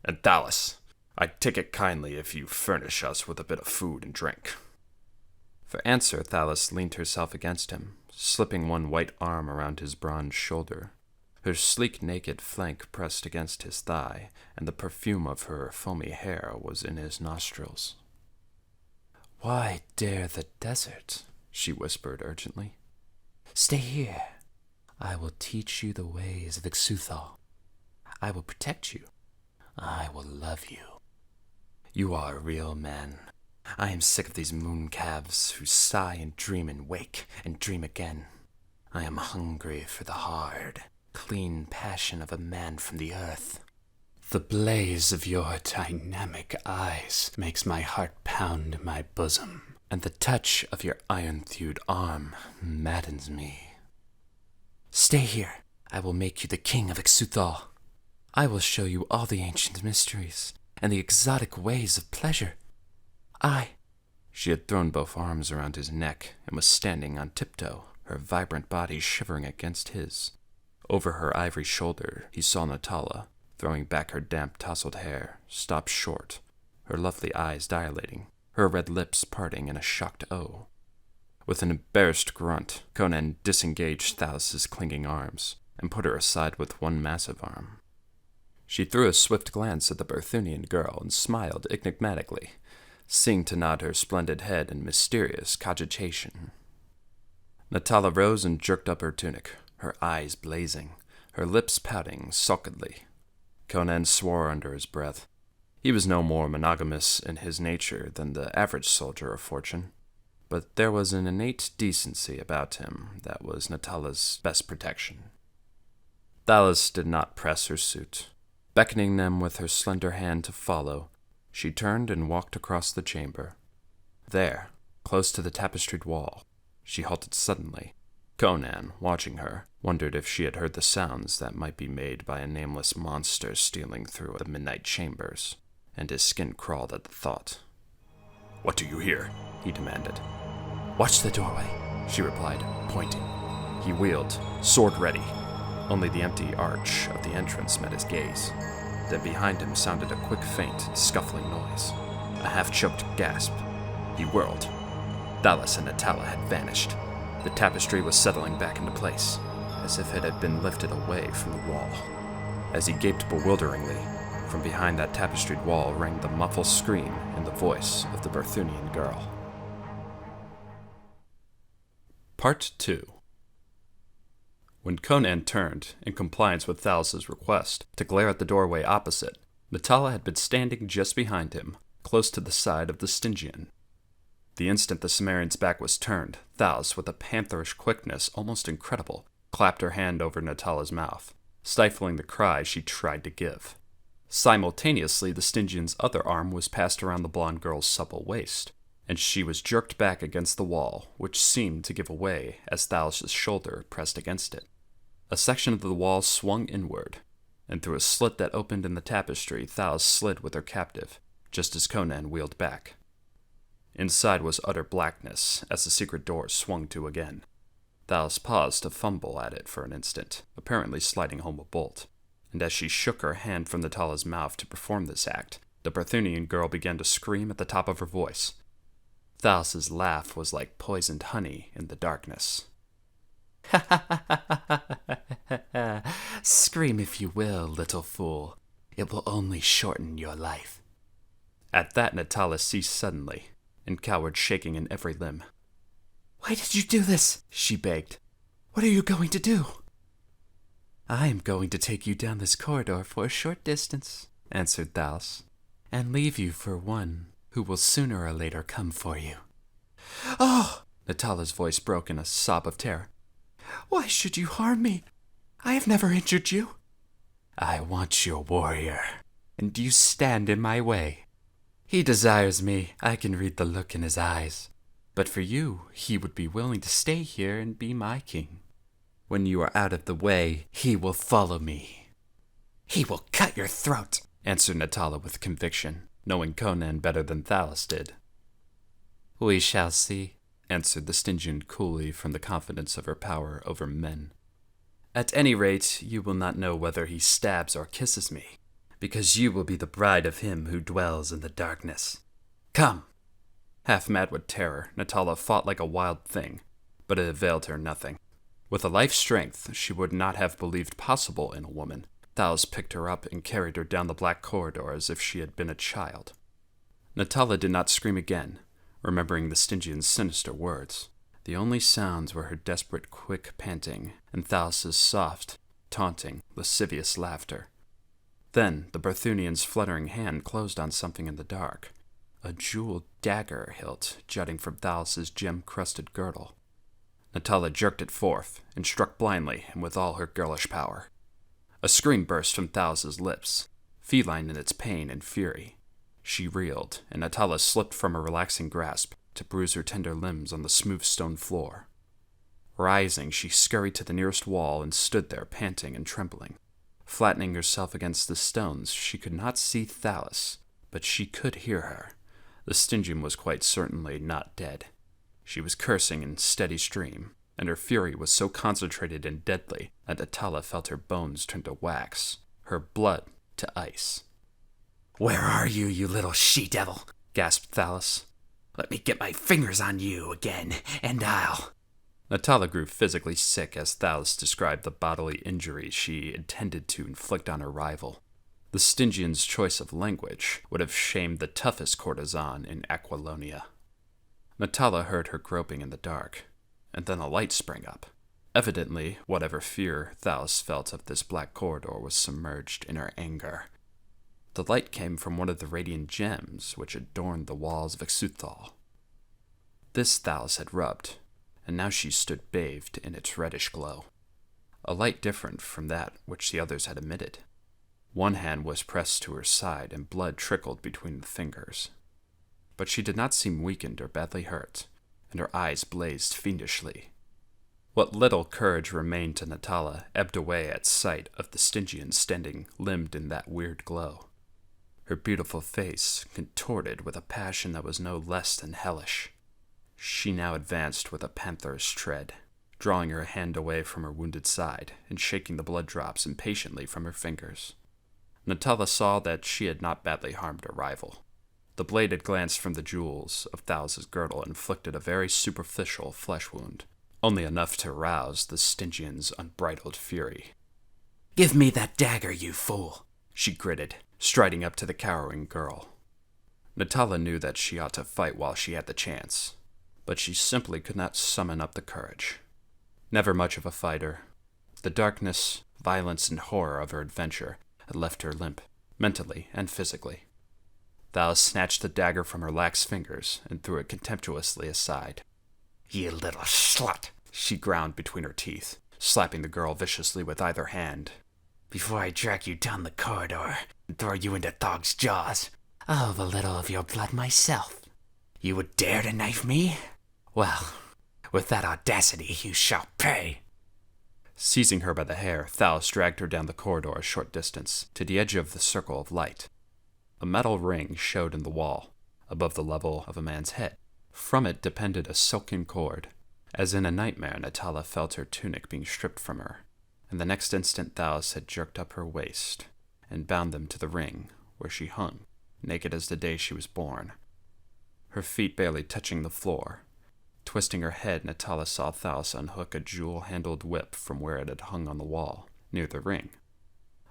And Thalis, I'd take it kindly if you furnish us with a bit of food and drink." For answer, Thalis leaned herself against him, slipping one white arm around his bronze shoulder. Her sleek naked flank pressed against his thigh, and the perfume of her foamy hair was in his nostrils. "Why dare the desert?" she whispered urgently. "Stay here. I will teach you the ways of Xuthal. I will protect you. I will love you. You are a real man. I am sick of these moon calves who sigh and wake and dream again. I am hungry for the hard, clean passion of a man from the earth. The blaze of your dynamic eyes makes my heart pound my bosom, and the touch of your iron-thewed arm maddens me. Stay here. I will make you the king of Xuthal. I will show you all the ancient mysteries and the exotic ways of pleasure. She had thrown both arms around his neck and was standing on tiptoe, her vibrant body shivering against his. Over her ivory shoulder, he saw Natala, throwing back her damp tousled hair, stop short, her lovely eyes dilating, her red lips parting in a shocked O. With an embarrassed grunt, Conan disengaged Thalis's clinging arms and put her aside with one massive arm. She threw a swift glance at the Berthunian girl and smiled enigmatically, seeming to nod her splendid head in mysterious cogitation. Natala rose and jerked up her tunic, her eyes blazing, her lips pouting sulkily. Conan swore under his breath. He was no more monogamous in his nature than the average soldier of fortune, but there was an innate decency about him that was Natala's best protection. Thalis did not press her suit. Beckoning them with her slender hand to follow, she turned and walked across the chamber. There, close to the tapestried wall, she halted suddenly. Conan, watching her, wondered if she had heard the sounds that might be made by a nameless monster stealing through the midnight chambers, and his skin crawled at the thought. "What do you hear?" he demanded. "Watch the doorway," she replied, pointing. He wheeled, sword ready. Only the empty arch of the entrance met his gaze. Then behind him sounded a quick, faint, scuffling noise. A half-choked gasp. He whirled. Thalis and Natala had vanished. The tapestry was settling back into place, as if it had been lifted away from the wall. As he gaped bewilderingly, from behind that tapestried wall rang the muffled scream in the voice of the Berthunian girl. Part 2. When Conan turned, in compliance with Thalis's request, to glare at the doorway opposite, Natala had been standing just behind him, close to the side of the Stygian. The instant the Cimmerian's back was turned, Thalis, with a pantherish quickness almost incredible, clapped her hand over Natala's mouth, stifling the cry she tried to give. Simultaneously, the Stygian's other arm was passed around the blonde girl's supple waist, and she was jerked back against the wall, which seemed to give way as Thalis's shoulder pressed against it. A section of the wall swung inward, and through a slit that opened in the tapestry, Thalis slid with her captive, just as Conan wheeled back. Inside was utter blackness as the secret door swung to again. Thalis paused to fumble at it for an instant, apparently sliding home a bolt, and as she shook her hand from Natala's mouth to perform this act, the Berthunian girl began to scream at the top of her voice. Thalis's laugh was like poisoned honey in the darkness. Scream if you will, little fool. It will only shorten your life. At that, Natala ceased suddenly, and cowered, shaking in every limb. Why did you do this? She begged. What are you going to do? I am going to take you down this corridor for a short distance, answered Thalis, and leave you for one who will sooner or later come for you. Oh! Natala's voice broke in a sob of terror. Why should you harm me? I have never injured you. I want your warrior, and you stand in my way. He desires me, I can read the look in his eyes. But for you, he would be willing to stay here and be my king. When you are out of the way, he will follow me. He will cut your throat, answered Natala with conviction, knowing Conan better than Thalis did. We shall see, answered the Stygian coolly from the confidence of her power over men. At any rate, you will not know whether he stabs or kisses me, because you will be the bride of him who dwells in the darkness. Come! Half mad with terror, Natala fought like a wild thing, but it availed her nothing. With a life strength she would not have believed possible in a woman, Thalis picked her up and carried her down the black corridor as if she had been a child. Natala did not scream again, remembering the Stygian's sinister words. The only sounds were her desperate, quick panting and Thalis's soft, taunting, lascivious laughter. Then the Berthunian's fluttering hand closed on something in the dark, a jeweled dagger hilt jutting from Thalis's gem-crusted girdle. Natala jerked it forth and struck blindly and with all her girlish power. A scream burst from Thalis's lips, feline in its pain and fury. She reeled, and Natala slipped from her relaxing grasp to bruise her tender limbs on the smooth stone floor. Rising, she scurried to the nearest wall and stood there panting and trembling. Flattening herself against the stones, she could not see Thalis, but she could hear her. The Stygian was quite certainly not dead. She was cursing in steady stream, and her fury was so concentrated and deadly that Natala felt her bones turn to wax, her blood to ice. "Where are you, you little she-devil?" gasped Thalis. "Let me get my fingers on you again, and I'll—" Natala grew physically sick as Thalis described the bodily injuries she intended to inflict on her rival. The Stygian's choice of language would have shamed the toughest courtesan in Aquilonia. Natala heard her groping in the dark, and then a light sprang up. Evidently, whatever fear Thaus felt of this black corridor was submerged in her anger. The light came from one of the radiant gems which adorned the walls of Xuthal. This Thaus had rubbed, and now she stood bathed in its reddish glow. A light different from that which the others had emitted. One hand was pressed to her side, and blood trickled between the fingers. But she did not seem weakened or badly hurt, and her eyes blazed fiendishly. What little courage remained to Natala ebbed away at sight of the Stygian standing limbed in that weird glow. Her beautiful face contorted with a passion that was no less than hellish. She now advanced with a panther's tread, drawing her hand away from her wounded side and shaking the blood drops impatiently from her fingers. Natala saw that she had not badly harmed her rival. The blade had glanced from the jewels of Thaus's girdle and inflicted a very superficial flesh wound, only enough to rouse the Stygian's unbridled fury. "Give me that dagger, you fool," she gritted, striding up to the cowering girl. Natala knew that she ought to fight while she had the chance, but she simply could not summon up the courage. Never much of a fighter, the darkness, violence, and horror of her adventure had left her limp, mentally and physically. Thaus snatched the dagger from her lax fingers and threw it contemptuously aside. "You little slut," she ground between her teeth, slapping the girl viciously with either hand. "Before I drag you down the corridor and throw you into Thog's jaws, I'll have a little of your blood myself. You would dare to knife me? Well, with that audacity you shall pay." Seizing her by the hair, Thaus dragged her down the corridor a short distance, to the edge of the circle of light. A metal ring showed in the wall, above the level of a man's head. From it depended a silken cord. As in a nightmare, Natala felt her tunic being stripped from her, and the next instant Thaus had jerked up her waist and bound them to the ring, where she hung, naked as the day she was born, her feet barely touching the floor. Twisting her head, Natala saw Thaus unhook a jewel-handled whip from where it had hung on the wall, near the ring.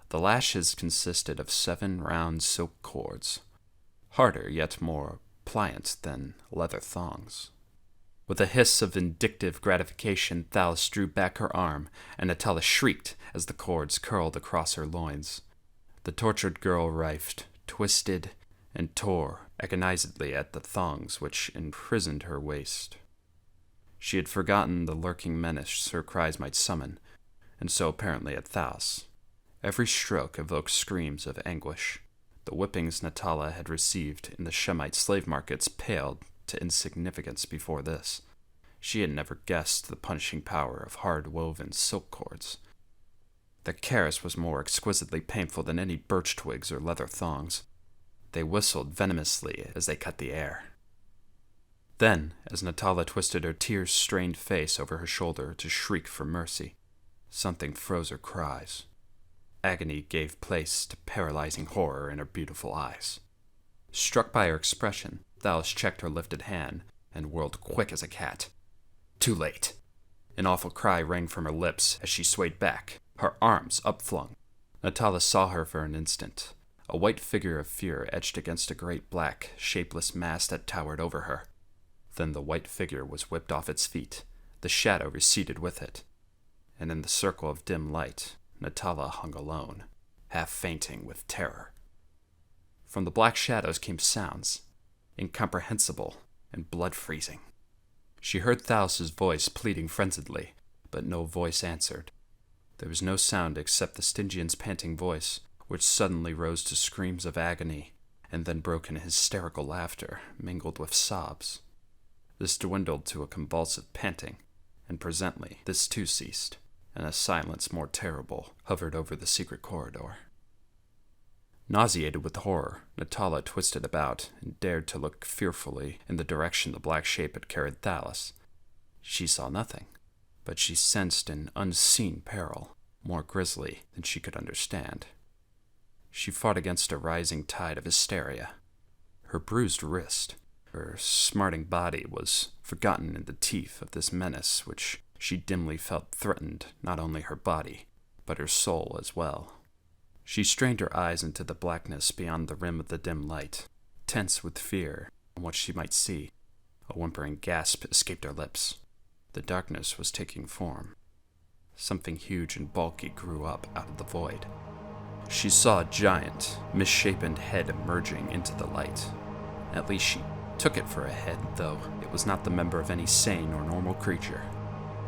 The lashes consisted of 7 round silk cords, harder yet more pliant than leather thongs. With a hiss of vindictive gratification, Thaus drew back her arm, and Natala shrieked as the cords curled across her loins. The tortured girl writhed, twisted, and tore agonizedly at the thongs which imprisoned her waist. She had forgotten the lurking menace her cries might summon, and so apparently had Thaus. Every stroke evoked screams of anguish. The whippings Natala had received in the Shemite slave markets paled to insignificance before this. She had never guessed the punishing power of hard-woven silk cords. The caress was more exquisitely painful than any birch twigs or leather thongs. They whistled venomously as they cut the air. Then, as Natala twisted her tear-strained face over her shoulder to shriek for mercy, something froze her cries. Agony gave place to paralyzing horror in her beautiful eyes. Struck by her expression, Thaus checked her lifted hand and whirled quick as a cat. Too late. An awful cry rang from her lips as she swayed back, her arms upflung. Natala saw her for an instant, a white figure of fear etched against a great black, shapeless mass that towered over her. Then the white figure was whipped off its feet, the shadow receded with it, and in the circle of dim light, Natala hung alone, half fainting with terror. From the black shadows came sounds, incomprehensible and blood-freezing. She heard Thaus's voice pleading frenziedly, but no voice answered. There was no sound except the Stygian's panting voice, which suddenly rose to screams of agony, and then broke in hysterical laughter, mingled with sobs. This dwindled to a convulsive panting, and presently this too ceased, and a silence more terrible hovered over the secret corridor. Nauseated with horror, Natala twisted about and dared to look fearfully in the direction the black shape had carried Thaus. She saw nothing, but she sensed an unseen peril, more grisly than she could understand. She fought against a rising tide of hysteria. Her bruised wrist, her smarting body was forgotten in the teeth of this menace which she dimly felt threatened not only her body, but her soul as well. She strained her eyes into the blackness beyond the rim of the dim light, tense with fear on what she might see. A whimpering gasp escaped her lips. The darkness was taking form. Something huge and bulky grew up out of the void. She saw a giant, misshapen head emerging into the light. At least she took it for a head, though it was not the member of any sane or normal creature.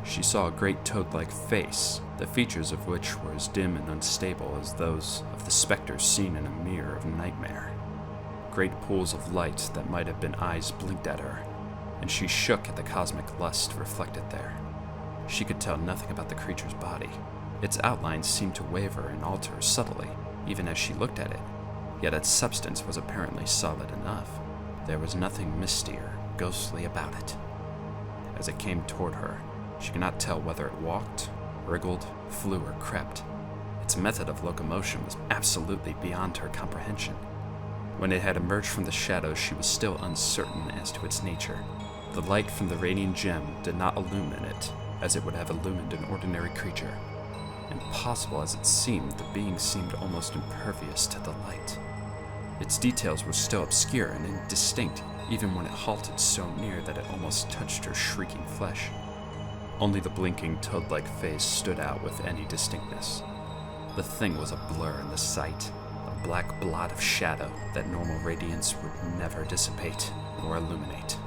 She saw a great toad-like face, the features of which were as dim and unstable as those of the specters seen in a mirror of nightmare. Great pools of light that might have been eyes blinked at her, and she shook at the cosmic lust reflected there. She could tell nothing about the creature's body. Its outlines seemed to waver and alter subtly, even as she looked at it, yet its substance was apparently solid enough. There was nothing misty or ghostly about it. As it came toward her, she could not tell whether it walked, wriggled, flew, or crept. Its method of locomotion was absolutely beyond her comprehension. When it had emerged from the shadows, she was still uncertain as to its nature. The light from the radiant gem did not illumine it as it would have illumined an ordinary creature. Impossible as it seemed, the being seemed almost impervious to the light. Its details were still obscure and indistinct, even when it halted so near that it almost touched her shrieking flesh. Only the blinking toad-like face stood out with any distinctness. The thing was a blur in the sight, a black blot of shadow that normal radiance would never dissipate or illuminate.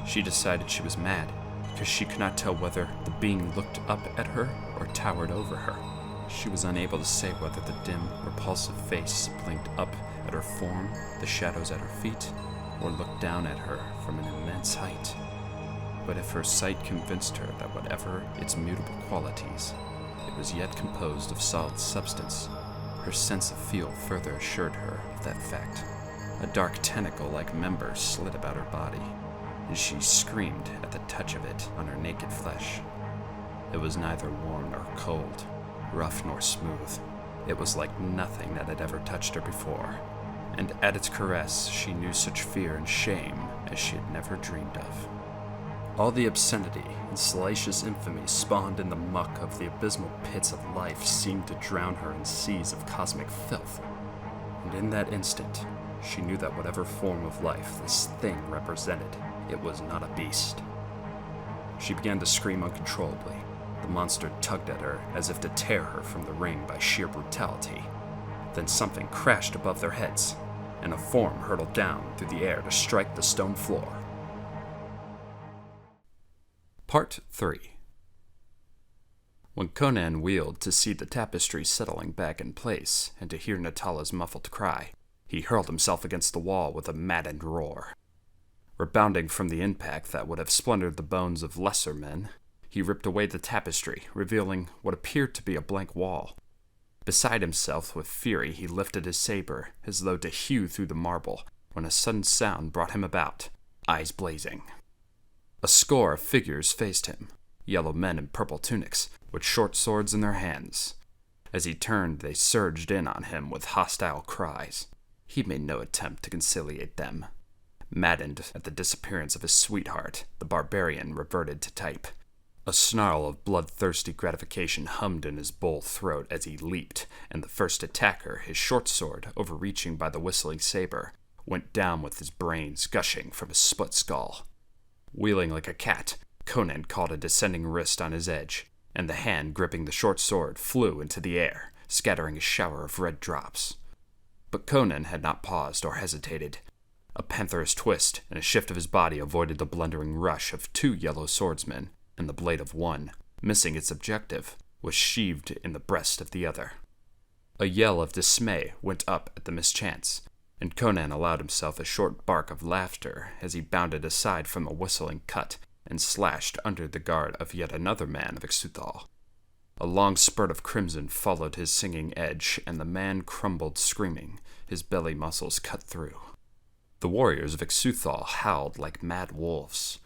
She decided she was mad, because she could not tell whether the being looked up at her or towered over her. She was unable to say whether the dim, repulsive face blinked up at her form, the shadows at her feet, or looked down at her from an immense height. But if her sight convinced her that whatever its mutable qualities, it was yet composed of solid substance, her sense of feel further assured her of that fact. A dark tentacle-like member slid about her body, and she screamed at the touch of it on her naked flesh. It was neither warm nor cold, rough nor smooth. It was like nothing that had ever touched her before, and at its caress she knew such fear and shame as she had never dreamed of. All the obscenity and salacious infamy spawned in the muck of the abysmal pits of life seemed to drown her in seas of cosmic filth, and in that instant she knew that whatever form of life this thing represented, it was not a beast. She began to scream uncontrollably. The monster tugged at her as if to tear her from the ring by sheer brutality. Then something crashed above their heads, and a form hurtled down through the air to strike the stone floor. Part 3. When Conan wheeled to see the tapestry settling back in place and to hear Natala's muffled cry, he hurled himself against the wall with a maddened roar. Rebounding from the impact that would have splintered the bones of lesser men, he ripped away the tapestry, revealing what appeared to be a blank wall. Beside himself with fury, he lifted his saber, as though to hew through the marble, when a sudden sound brought him about, eyes blazing. A score of figures faced him, yellow men in purple tunics, with short swords in their hands. As he turned, they surged in on him with hostile cries. He made no attempt to conciliate them. Maddened at the disappearance of his sweetheart, the barbarian reverted to type. A snarl of bloodthirsty gratification hummed in his bull throat as he leaped, and the first attacker, his short sword overreaching by the whistling saber, went down with his brains gushing from his split skull. Wheeling like a cat, Conan caught a descending wrist on his edge, and the hand gripping the short sword flew into the air, scattering a shower of red drops. But Conan had not paused or hesitated. A panther's twist and a shift of his body avoided the blundering rush of two yellow swordsmen, and the blade of one, missing its objective, was sheathed in the breast of the other. A yell of dismay went up at the mischance, and Conan allowed himself a short bark of laughter as he bounded aside from a whistling cut and slashed under the guard of yet another man of Xuthal. A long spurt of crimson followed his singing edge, and the man crumbled screaming, his belly muscles cut through. The warriors of Xuthal howled like mad wolves.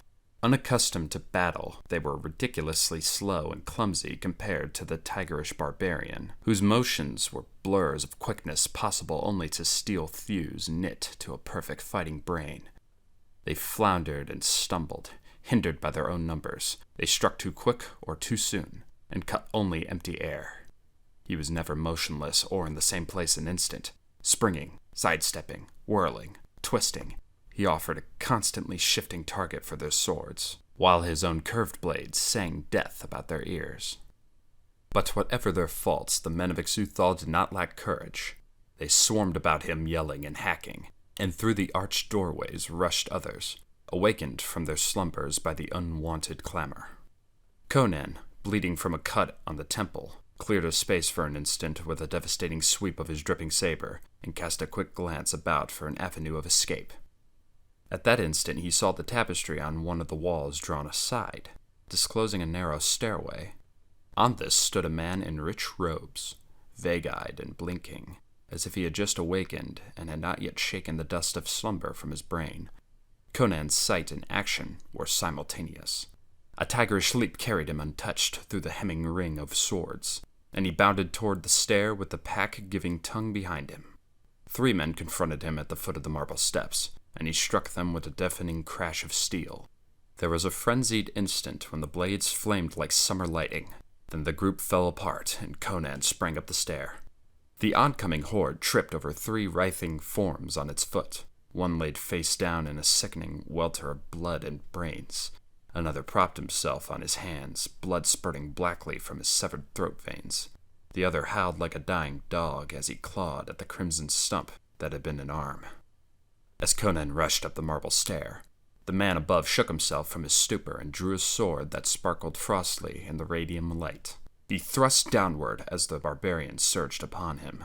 Unaccustomed to battle, they were ridiculously slow and clumsy compared to the tigerish barbarian, whose motions were blurs of quickness possible only to steel thews knit to a perfect fighting brain. They floundered and stumbled, hindered by their own numbers. They struck too quick or too soon, and cut only empty air. He was never motionless or in the same place an instant. Springing, sidestepping, whirling, twisting, he offered a constantly shifting target for their swords, while his own curved blades sang death about their ears. But whatever their faults, the men of Xuthal did not lack courage. They swarmed about him yelling and hacking, and through the arched doorways rushed others, awakened from their slumbers by the unwanted clamor. Conan, bleeding from a cut on the temple, cleared a space for an instant with a devastating sweep of his dripping saber, and cast a quick glance about for an avenue of escape. At that instant he saw the tapestry on one of the walls drawn aside, disclosing a narrow stairway. On this stood a man in rich robes, vague-eyed and blinking, as if he had just awakened and had not yet shaken the dust of slumber from his brain. Conan's sight and action were simultaneous. A tigerish leap carried him untouched through the hemming ring of swords, and he bounded toward the stair with the pack giving tongue behind him. 3 men confronted him at the foot of the marble steps, and he struck them with a deafening crash of steel. There was a frenzied instant when the blades flamed like summer lightning. Then the group fell apart, and Conan sprang up the stair. The oncoming horde tripped over 3 writhing forms on its foot. One laid face down in a sickening welter of blood and brains. Another propped himself on his hands, blood spurting blackly from his severed throat veins. The other howled like a dying dog as he clawed at the crimson stump that had been an arm. As Conan rushed up the marble stair, the man above shook himself from his stupor and drew a sword that sparkled frostily in the radium light. He thrust downward as the barbarian surged upon him.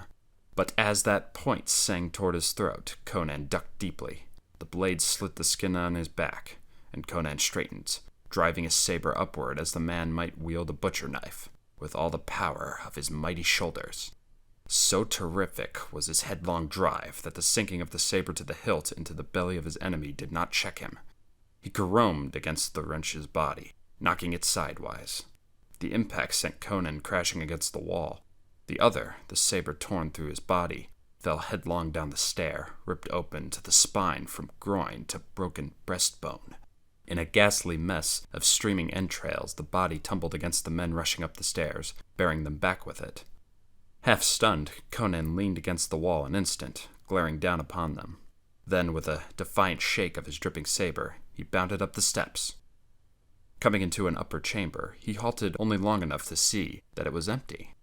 But as that point sang toward his throat, Conan ducked deeply. The blade slit the skin on his back, and Conan straightened, driving his saber upward as the man might wield a butcher knife, with all the power of his mighty shoulders. So terrific was his headlong drive that the sinking of the saber to the hilt into the belly of his enemy did not check him. He caromed against the wrench's body, knocking it sidewise. The impact sent Conan crashing against the wall. The other, the saber torn through his body, fell headlong down the stair, ripped open to the spine from groin to broken breastbone. In a ghastly mess of streaming entrails, the body tumbled against the men rushing up the stairs, bearing them back with it. Half stunned, Conan leaned against the wall an instant, glaring down upon them. Then, with a defiant shake of his dripping saber, he bounded up the steps. Coming into an upper chamber, he halted only long enough to see that it was empty.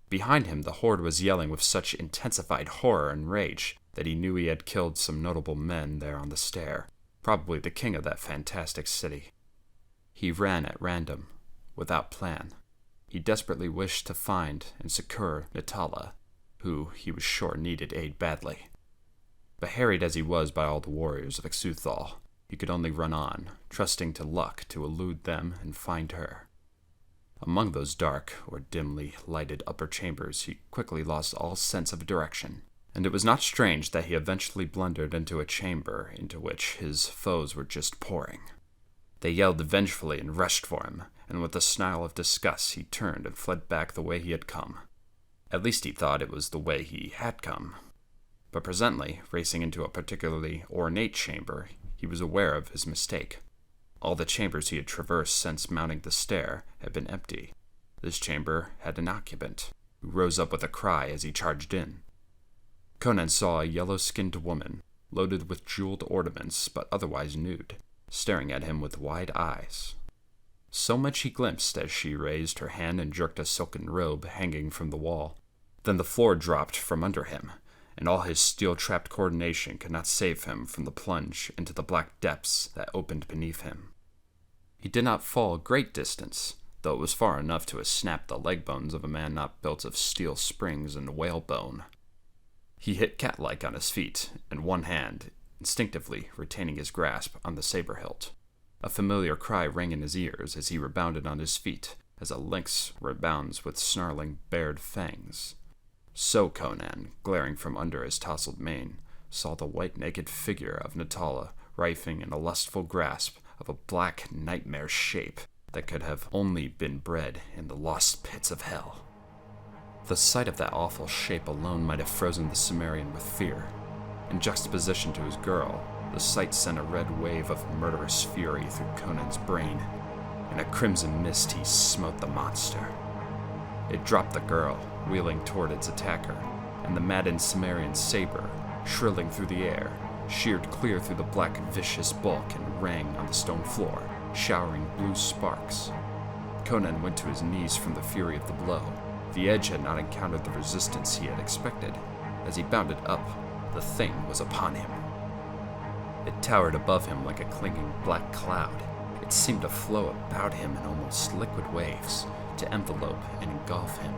Behind him, the horde was yelling with such intensified horror and rage that he knew he had killed some notable men there on the stair, probably the king of that fantastic city. He ran at random, without plan. He desperately wished to find and succor Natala, who he was sure needed aid badly. But harried as he was by all the warriors of Xuthal, he could only run on, trusting to luck to elude them and find her. Among those dark or dimly lighted upper chambers, he quickly lost all sense of direction, and it was not strange that he eventually blundered into a chamber into which his foes were just pouring. They yelled vengefully and rushed for him, and with a snarl of disgust he turned and fled back the way he had come. At least he thought it was the way he had come. But presently, racing into a particularly ornate chamber, he was aware of his mistake. All the chambers he had traversed since mounting the stair had been empty. This chamber had an occupant, who rose up with a cry as he charged in. Conan saw a yellow-skinned woman, loaded with jeweled ornaments but otherwise nude, staring at him with wide eyes. So much he glimpsed as she raised her hand and jerked a silken robe hanging from the wall. Then the floor dropped from under him, and all his steel-trapped coordination could not save him from the plunge into the black depths that opened beneath him. He did not fall a great distance, though it was far enough to have snapped the leg bones of a man not built of steel springs and whalebone. He hit cat-like on his feet, and one hand, instinctively retaining his grasp on the saber hilt. A familiar cry rang in his ears as he rebounded on his feet, as a lynx rebounds with snarling bared fangs. So Conan, glaring from under his tousled mane, saw the white-naked figure of Natala writhing in a lustful grasp of a black nightmare shape that could have only been bred in the lost pits of hell. The sight of that awful shape alone might have frozen the Cimmerian with fear. In juxtaposition to his girl, the sight sent a red wave of murderous fury through Conan's brain. In a crimson mist he smote the monster. It dropped the girl, wheeling toward its attacker, and the maddened Cimmerian's saber, shrilling through the air, sheared clear through the black, vicious bulk and rang on the stone floor, showering blue sparks. Conan went to his knees from the fury of the blow. The edge had not encountered the resistance he had expected. As he bounded up, the thing was upon him. It towered above him like a clinging black cloud. It seemed to flow about him in almost liquid waves, to envelope and engulf him.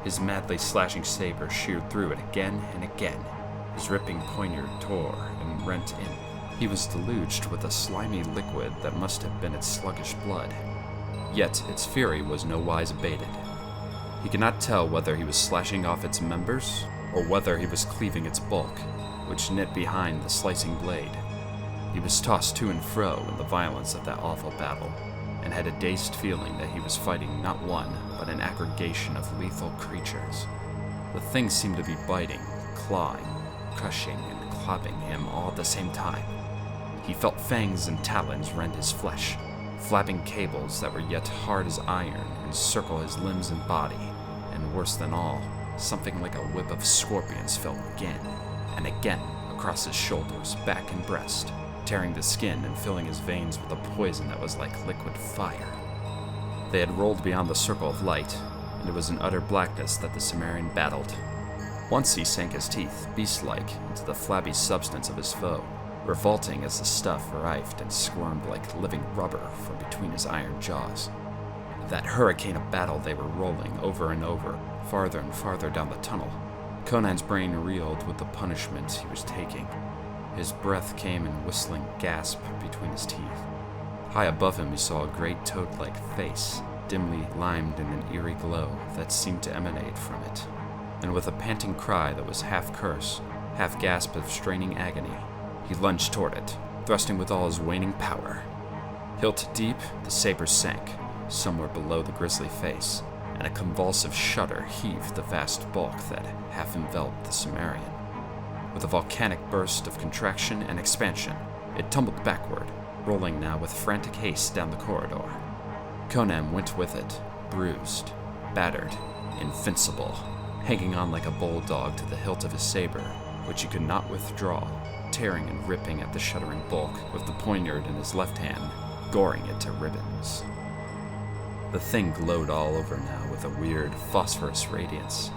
His madly slashing saber sheared through it again and again. His ripping poignard tore and rent in. He was deluged with a slimy liquid that must have been its sluggish blood. Yet its fury was no wise abated. He could not tell whether he was slashing off its members, or whether he was cleaving its bulk, which knit behind the slicing blade. He was tossed to and fro in the violence of that awful battle, and had a dazed feeling that he was fighting not one, but an aggregation of lethal creatures. The thing seemed to be biting, clawing, crushing, and clobbing him all at the same time. He felt fangs and talons rend his flesh, flapping cables that were yet hard as iron encircle his limbs and body, and worse than all, something like a whip of scorpions fell again and again across his shoulders, back, and breast, tearing the skin and filling his veins with a poison that was like liquid fire. They had rolled beyond the circle of light, and it was in utter blackness that the Cimmerian battled. Once he sank his teeth, beast-like, into the flabby substance of his foe, revolting as the stuff writhed and squirmed like living rubber from between his iron jaws. That hurricane of battle they were rolling over and over, farther and farther down the tunnel. Conan's brain reeled with the punishment he was taking. His breath came in whistling gasp between his teeth. High above him he saw a great toad-like face, dimly limed in an eerie glow that seemed to emanate from it. And with a panting cry that was half curse, half gasp of straining agony, he lunged toward it, thrusting with all his waning power. Hilt deep, the saber sank, somewhere below the grisly face, and a convulsive shudder heaved the vast bulk that half enveloped the Cimmerian. With a volcanic burst of contraction and expansion, it tumbled backward, rolling now with frantic haste down the corridor. Conan went with it, bruised, battered, invincible, hanging on like a bulldog to the hilt of his saber, which he could not withdraw, tearing and ripping at the shuddering bulk with the poignard in his left hand, goring it to ribbons. The thing glowed all over now with a weird phosphorus radiance,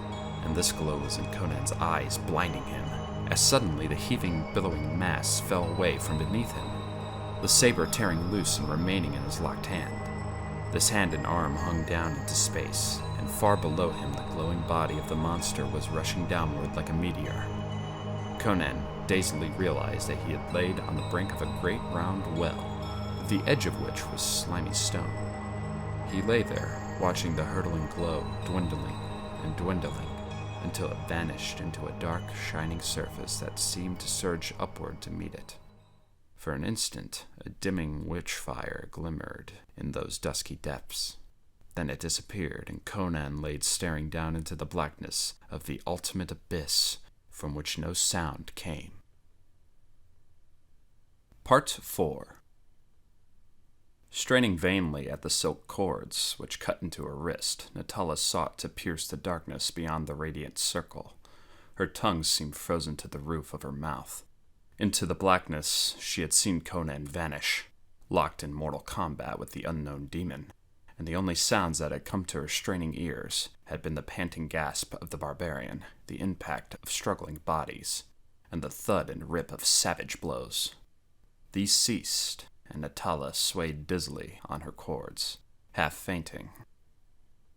and this glow was in Conan's eyes, blinding him, as suddenly the heaving, billowing mass fell away from beneath him, the saber tearing loose and remaining in his locked hand. This hand and arm hung down into space, and far below him the glowing body of the monster was rushing downward like a meteor. Conan dazedly realized that he had laid on the brink of a great round well, the edge of which was slimy stone. He lay there, watching the hurtling glow dwindling and dwindling until it vanished into a dark, shining surface that seemed to surge upward to meet it. For an instant, a dimming witch fire glimmered in those dusky depths. Then it disappeared, and Conan lay staring down into the blackness of the ultimate abyss from which no sound came. Part 4. Straining vainly at the silk cords which cut into her wrist, Natala sought to pierce the darkness beyond the radiant circle. Her tongue seemed frozen to the roof of her mouth. Into the blackness she had seen Conan vanish, locked in mortal combat with the unknown demon, and the only sounds that had come to her straining ears had been the panting gasp of the barbarian, the impact of struggling bodies, and the thud and rip of savage blows. These ceased, and Natala swayed dizzily on her cords, half fainting.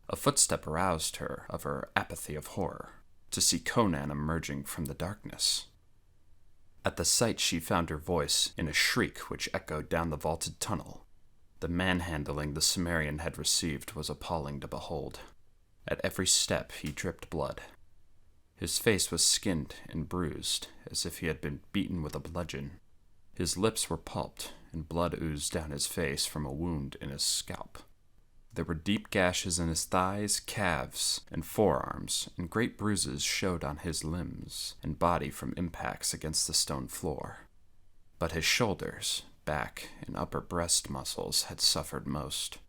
A footstep aroused her of her apathy of horror, to see Conan emerging from the darkness. At the sight she found her voice in a shriek which echoed down the vaulted tunnel. The manhandling the Cimmerian had received was appalling to behold. At every step he dripped blood. His face was skinned and bruised, as if he had been beaten with a bludgeon. His lips were pulped, and blood oozed down his face from a wound in his scalp. There were deep gashes in his thighs, calves, and forearms, and great bruises showed on his limbs and body from impacts against the stone floor. But his shoulders, back, and upper breast muscles had suffered most.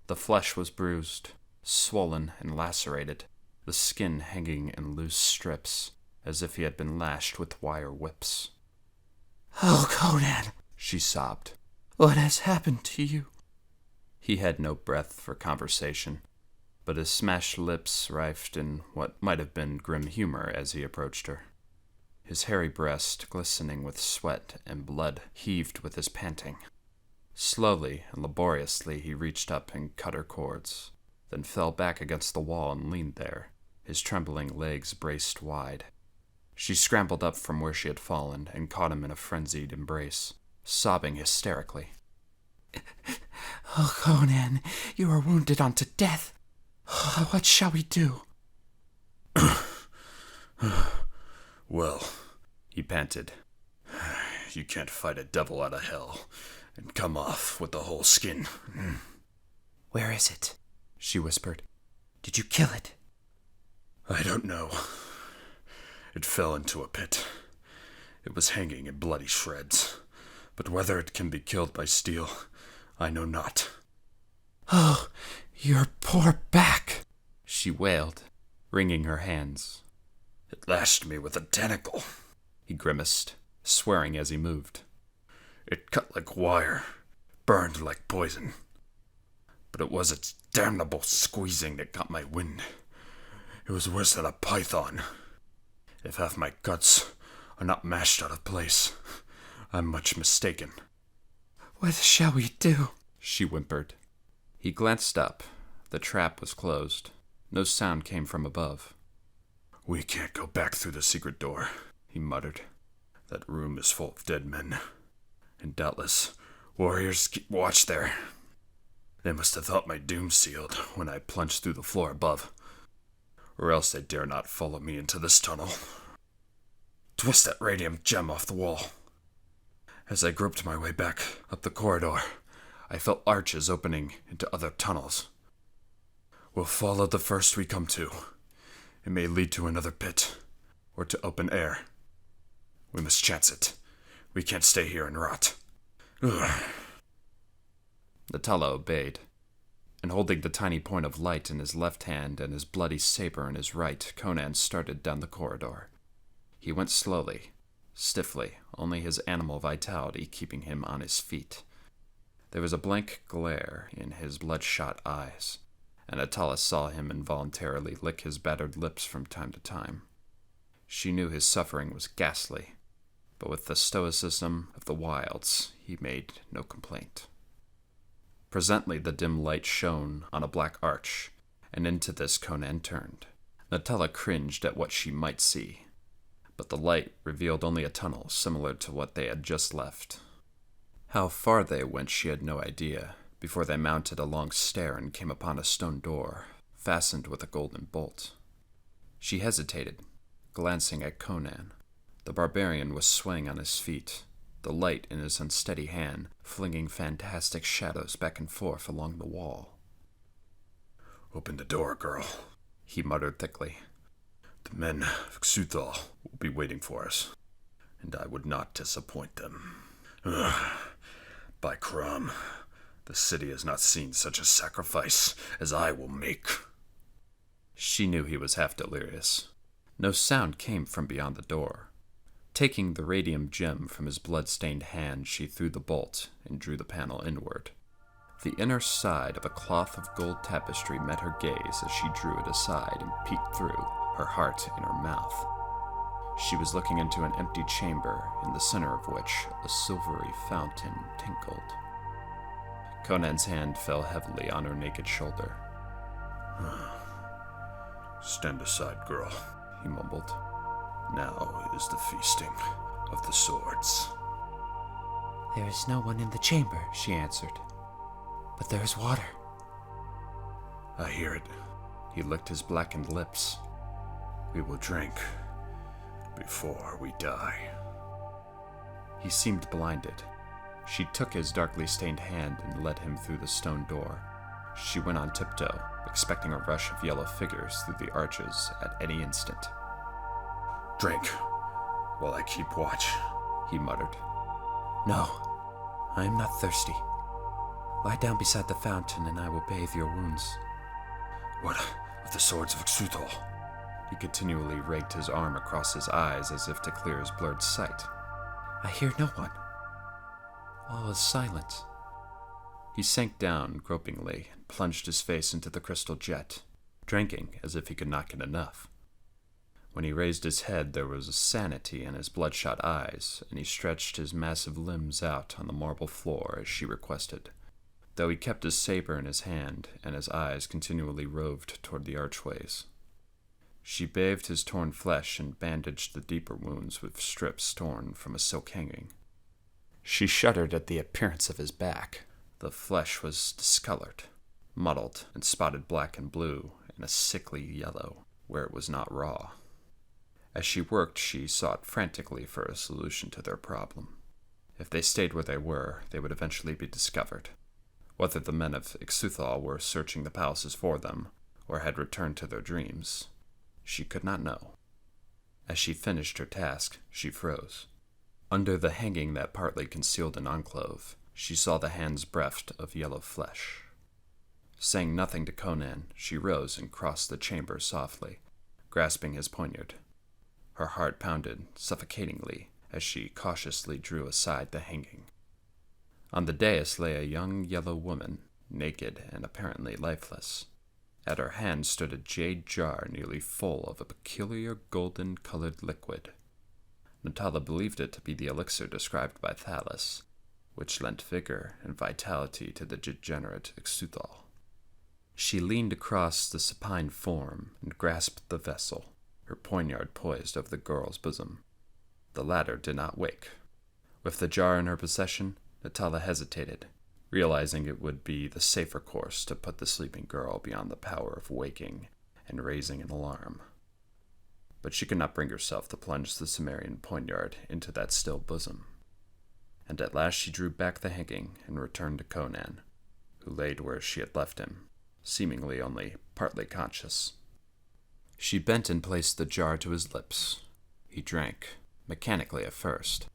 The flesh was bruised, swollen, and lacerated, the skin hanging in loose strips, as if he had been lashed with wire whips. "Oh, Conan," she sobbed. "what has happened to you?" He had no breath for conversation, but his smashed lips writhed in what might have been grim humor as he approached her. His hairy breast, glistening with sweat and blood, heaved with his panting. Slowly and laboriously he reached up and cut her cords, then fell back against the wall and leaned there, his trembling legs braced wide. She scrambled up from where she had fallen and caught him in a frenzied embrace, sobbing hysterically. "Oh, Conan, you are wounded unto death. What shall we do?" Well, he panted, you can't fight a devil out of hell and come off with the whole skin. "Where is it?" she whispered. "Did you kill it?" I don't know. It fell into a pit. It was hanging in bloody shreds, but whether it can be killed by steel, I know not. "Oh, your poor back," she wailed, wringing her hands. It lashed me with a tentacle, he grimaced, swearing as he moved. It cut like wire, burned like poison. But it was its damnable squeezing that got my wind. It was worse than a python. If half my guts are not mashed out of place, I'm much mistaken. "What shall we do?" she whimpered. He glanced up. The trap was closed. No sound came from above. We can't go back through the secret door, he muttered. That room is full of dead men, and doubtless warriors keep watch there. They must have thought my doom sealed when I plunged through the floor above, or else they dare not follow me into this tunnel. Twist that radium gem off the wall. As I groped my way back up the corridor, I felt arches opening into other tunnels. We'll follow the first we come to. It may lead to another pit, or to open air. We must chance it. We can't stay here and rot. Ugh. Natala obeyed, and holding the tiny point of light in his left hand and his bloody saber in his right, Conan started down the corridor. He went slowly, stiffly, only his animal vitality keeping him on his feet. There was a blank glare in his bloodshot eyes, and Natala saw him involuntarily lick his battered lips from time to time. She knew his suffering was ghastly, but with the stoicism of the wilds, he made no complaint. Presently the dim light shone on a black arch, and into this Conan turned. Natala cringed at what she might see, but the light revealed only a tunnel similar to what they had just left. How far they went she had no idea, before they mounted a long stair and came upon a stone door, fastened with a golden bolt. She hesitated, glancing at Conan. The barbarian was swaying on his feet, the light in his unsteady hand flinging fantastic shadows back and forth along the wall. Open the door, girl, he muttered thickly. The men of Xuthal will be waiting for us, and I would not disappoint them. Ugh. By Crom, the city has not seen such a sacrifice as I will make. She knew he was half delirious. No sound came from beyond the door. Taking the radium gem from his blood-stained hand, she threw the bolt and drew the panel inward. The inner side of a cloth of gold tapestry met her gaze as she drew it aside and peeked through, her heart in her mouth. She was looking into an empty chamber, in the center of which a silvery fountain tinkled. Conan's hand fell heavily on her naked shoulder. Stand aside, girl, he mumbled. Now is the feasting of the swords. "There is no one in the chamber," she answered. "But there is water." I hear it. He licked his blackened lips. We will drink before we die. He seemed blinded. She took his darkly stained hand and led him through the stone door. She went on tiptoe, expecting a rush of yellow figures through the arches at any instant. Drink while I keep watch, he muttered. "No, I am not thirsty. Lie down beside the fountain and I will bathe your wounds." What of the swords of Xuthal? He continually raked his arm across his eyes as if to clear his blurred sight. I hear no one. All is silent. He sank down gropingly and plunged his face into the crystal jet, drinking as if he could not get enough. When he raised his head, there was a sanity in his bloodshot eyes, and he stretched his massive limbs out on the marble floor as she requested, though he kept his saber in his hand, and his eyes continually roved toward the archways. She bathed his torn flesh and bandaged the deeper wounds with strips torn from a silk hanging. She shuddered at the appearance of his back. The flesh was discolored, mottled, and spotted black and blue, and a sickly yellow, where it was not raw. As she worked, she sought frantically for a solution to their problem. If they stayed where they were, they would eventually be discovered. Whether the men of Xuthal were searching the palaces for them, or had returned to their dreams, she could not know. As she finished her task, she froze. Under the hanging that partly concealed an enclave, she saw the hands breathed of yellow flesh. Saying nothing to Conan, she rose and crossed the chamber softly, grasping his poniard. Her heart pounded suffocatingly as she cautiously drew aside the hanging. On the dais lay a young yellow woman, naked and apparently lifeless. At her hand stood a jade jar nearly full of a peculiar golden-colored liquid. Natala believed it to be the elixir described by Thalys, which lent vigor and vitality to the degenerate Xuthal. She leaned across the supine form and grasped the vessel, her poniard poised over the girl's bosom. The latter did not wake. With the jar in her possession, Natala hesitated, realizing it would be the safer course to put the sleeping girl beyond the power of waking and raising an alarm. But she could not bring herself to plunge the Cimmerian poniard into that still bosom. And at last she drew back the hanging and returned to Conan, who laid where she had left him, seemingly only partly conscious. She bent and placed the jar to his lips. He drank, mechanically at first,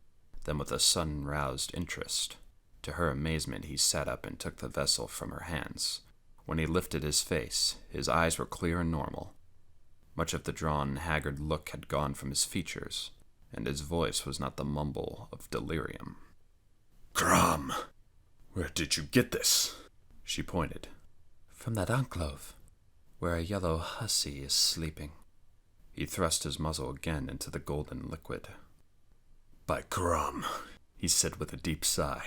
then with a sudden roused interest. To her amazement, he sat up and took the vessel from her hands. When he lifted his face, his eyes were clear and normal. Much of the drawn, haggard look had gone from his features, and his voice was not the mumble of delirium. Crom, where did you get this? She pointed. From that enclave, where a yellow hussy is sleeping. He thrust his muzzle again into the golden liquid. By Crom, he said with a deep sigh,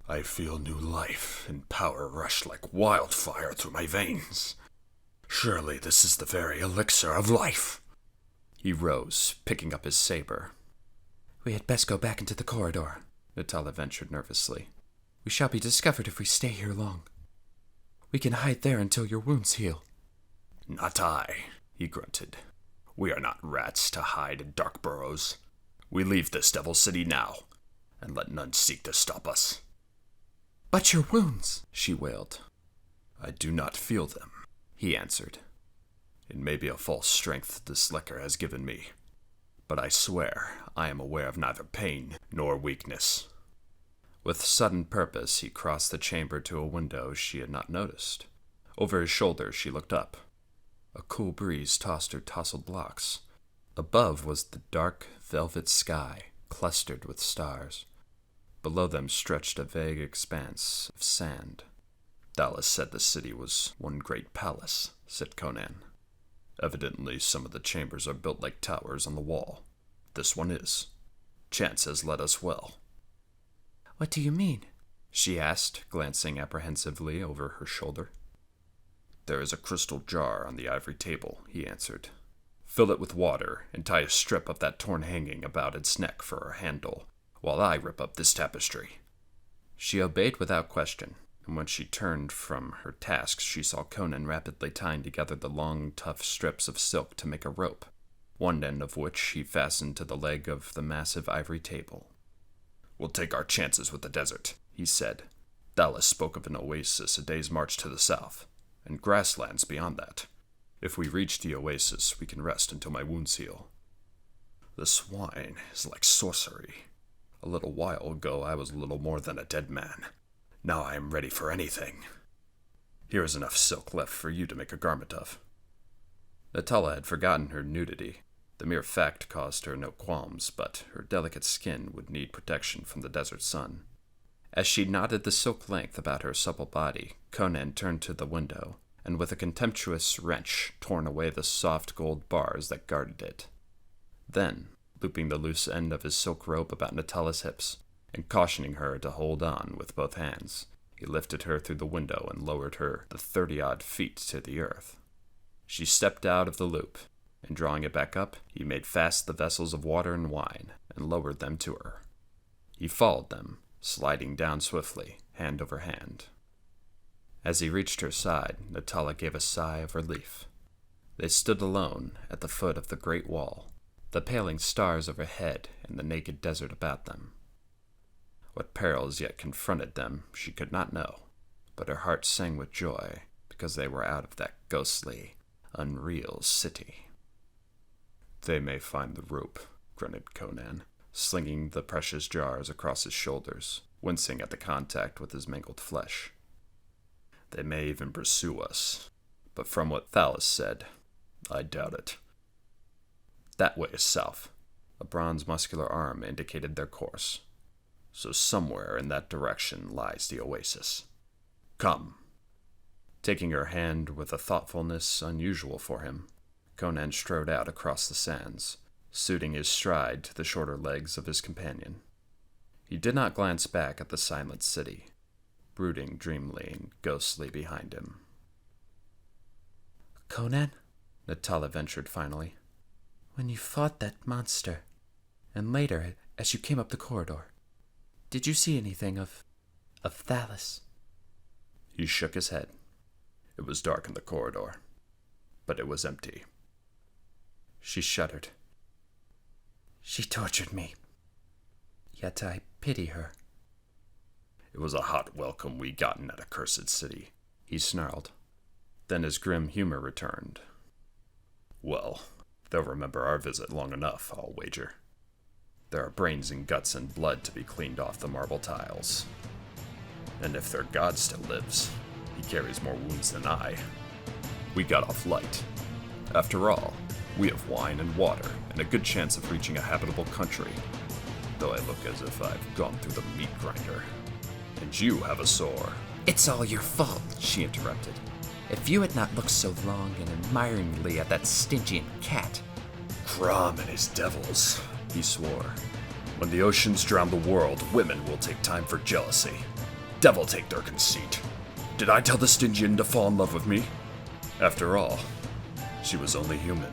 I feel new life and power rush like wildfire through my veins. Surely this is the very elixir of life. He rose, picking up his saber. We had best go back into the corridor, Natala ventured nervously. We shall be discovered if we stay here long. We can hide there until your wounds heal. Not I, he grunted. We are not rats to hide in dark burrows. We leave this devil city now, and let none seek to stop us. But your wounds, she wailed. I do not feel them, he answered. It may be a false strength this liquor has given me, but I swear I am aware of neither pain nor weakness. With sudden purpose, he crossed the chamber to a window she had not noticed. Over his shoulder, she looked up. A cool breeze tossed her tousled locks. Above was the dark, velvet sky, clustered with stars. Below them stretched a vague expanse of sand. Dallas said the city was one great palace, said Conan. Evidently, some of the chambers are built like towers on the wall. This one is. Chance has led us well. What do you mean? She asked, glancing apprehensively over her shoulder. There is a crystal jar on the ivory table, he answered. Fill it with water and tie a strip of that torn hanging about its neck for a handle, while I rip up this tapestry. She obeyed without question, and when she turned from her task, she saw Conan rapidly tying together the long, tough strips of silk to make a rope, one end of which he fastened to the leg of the massive ivory table. We'll take our chances with the desert, he said. Dallas spoke of an oasis a day's march to the south, and grasslands beyond that. If we reach the oasis, we can rest until my wounds heal. This wine is like sorcery. A little while ago, I was little more than a dead man. Now I am ready for anything. Here is enough silk left for you to make a garment of. Natala had forgotten her nudity. The mere fact caused her no qualms, but her delicate skin would need protection from the desert sun. As she knotted the silk length about her supple body, Conan turned to the window, and with a contemptuous wrench torn away the soft gold bars that guarded it. Then, looping the loose end of his silk rope about Natala's hips, and cautioning her to hold on with both hands, he lifted her through the window and lowered her the 30-odd feet to the earth. She stepped out of the loop, and drawing it back up, he made fast the vessels of water and wine, and lowered them to her. He followed them, sliding down swiftly, hand over hand. As he reached her side, Natala gave a sigh of relief. They stood alone at the foot of the great wall, the paling stars overhead and the naked desert about them. What perils yet confronted them she could not know, but her heart sang with joy because they were out of that ghostly, unreal city. "They may find the rope," grunted Conan, slinging the precious jars across his shoulders, wincing at the contact with his mangled flesh. "They may even pursue us, but from what Thalys said, I doubt it." "That way is south." A bronze muscular arm indicated their course. "So somewhere in that direction lies the oasis. Come." Taking her hand with a thoughtfulness unusual for him, Conan strode out across the sands, suiting his stride to the shorter legs of his companion. He did not glance back at the silent city, brooding dreamily and ghostly behind him. "Conan," Natala ventured finally, "when you fought that monster, and later as you came up the corridor, did you see anything of Thalys?" He shook his head. It was dark in the corridor, but it was empty. She shuddered. "She tortured me, yet I pity her." "It was a hot welcome we got in that accursed city," he snarled. Then his grim humor returned. "Well, they'll remember our visit long enough, I'll wager. There are brains and guts and blood to be cleaned off the marble tiles. And if their god still lives, he carries more wounds than I. We got off light. After all, we have wine and water and a good chance of reaching a habitable country, though I look as if I've gone through the meat grinder. And you have a sore." "It's all your fault," she interrupted. "If you had not looked so long and admiringly at that Stygian cat." "Crom and his devils," he swore. "When the oceans drown the world, women will take time for jealousy. Devil take their conceit. Did I tell the Stygian to fall in love with me? After all, she was only human."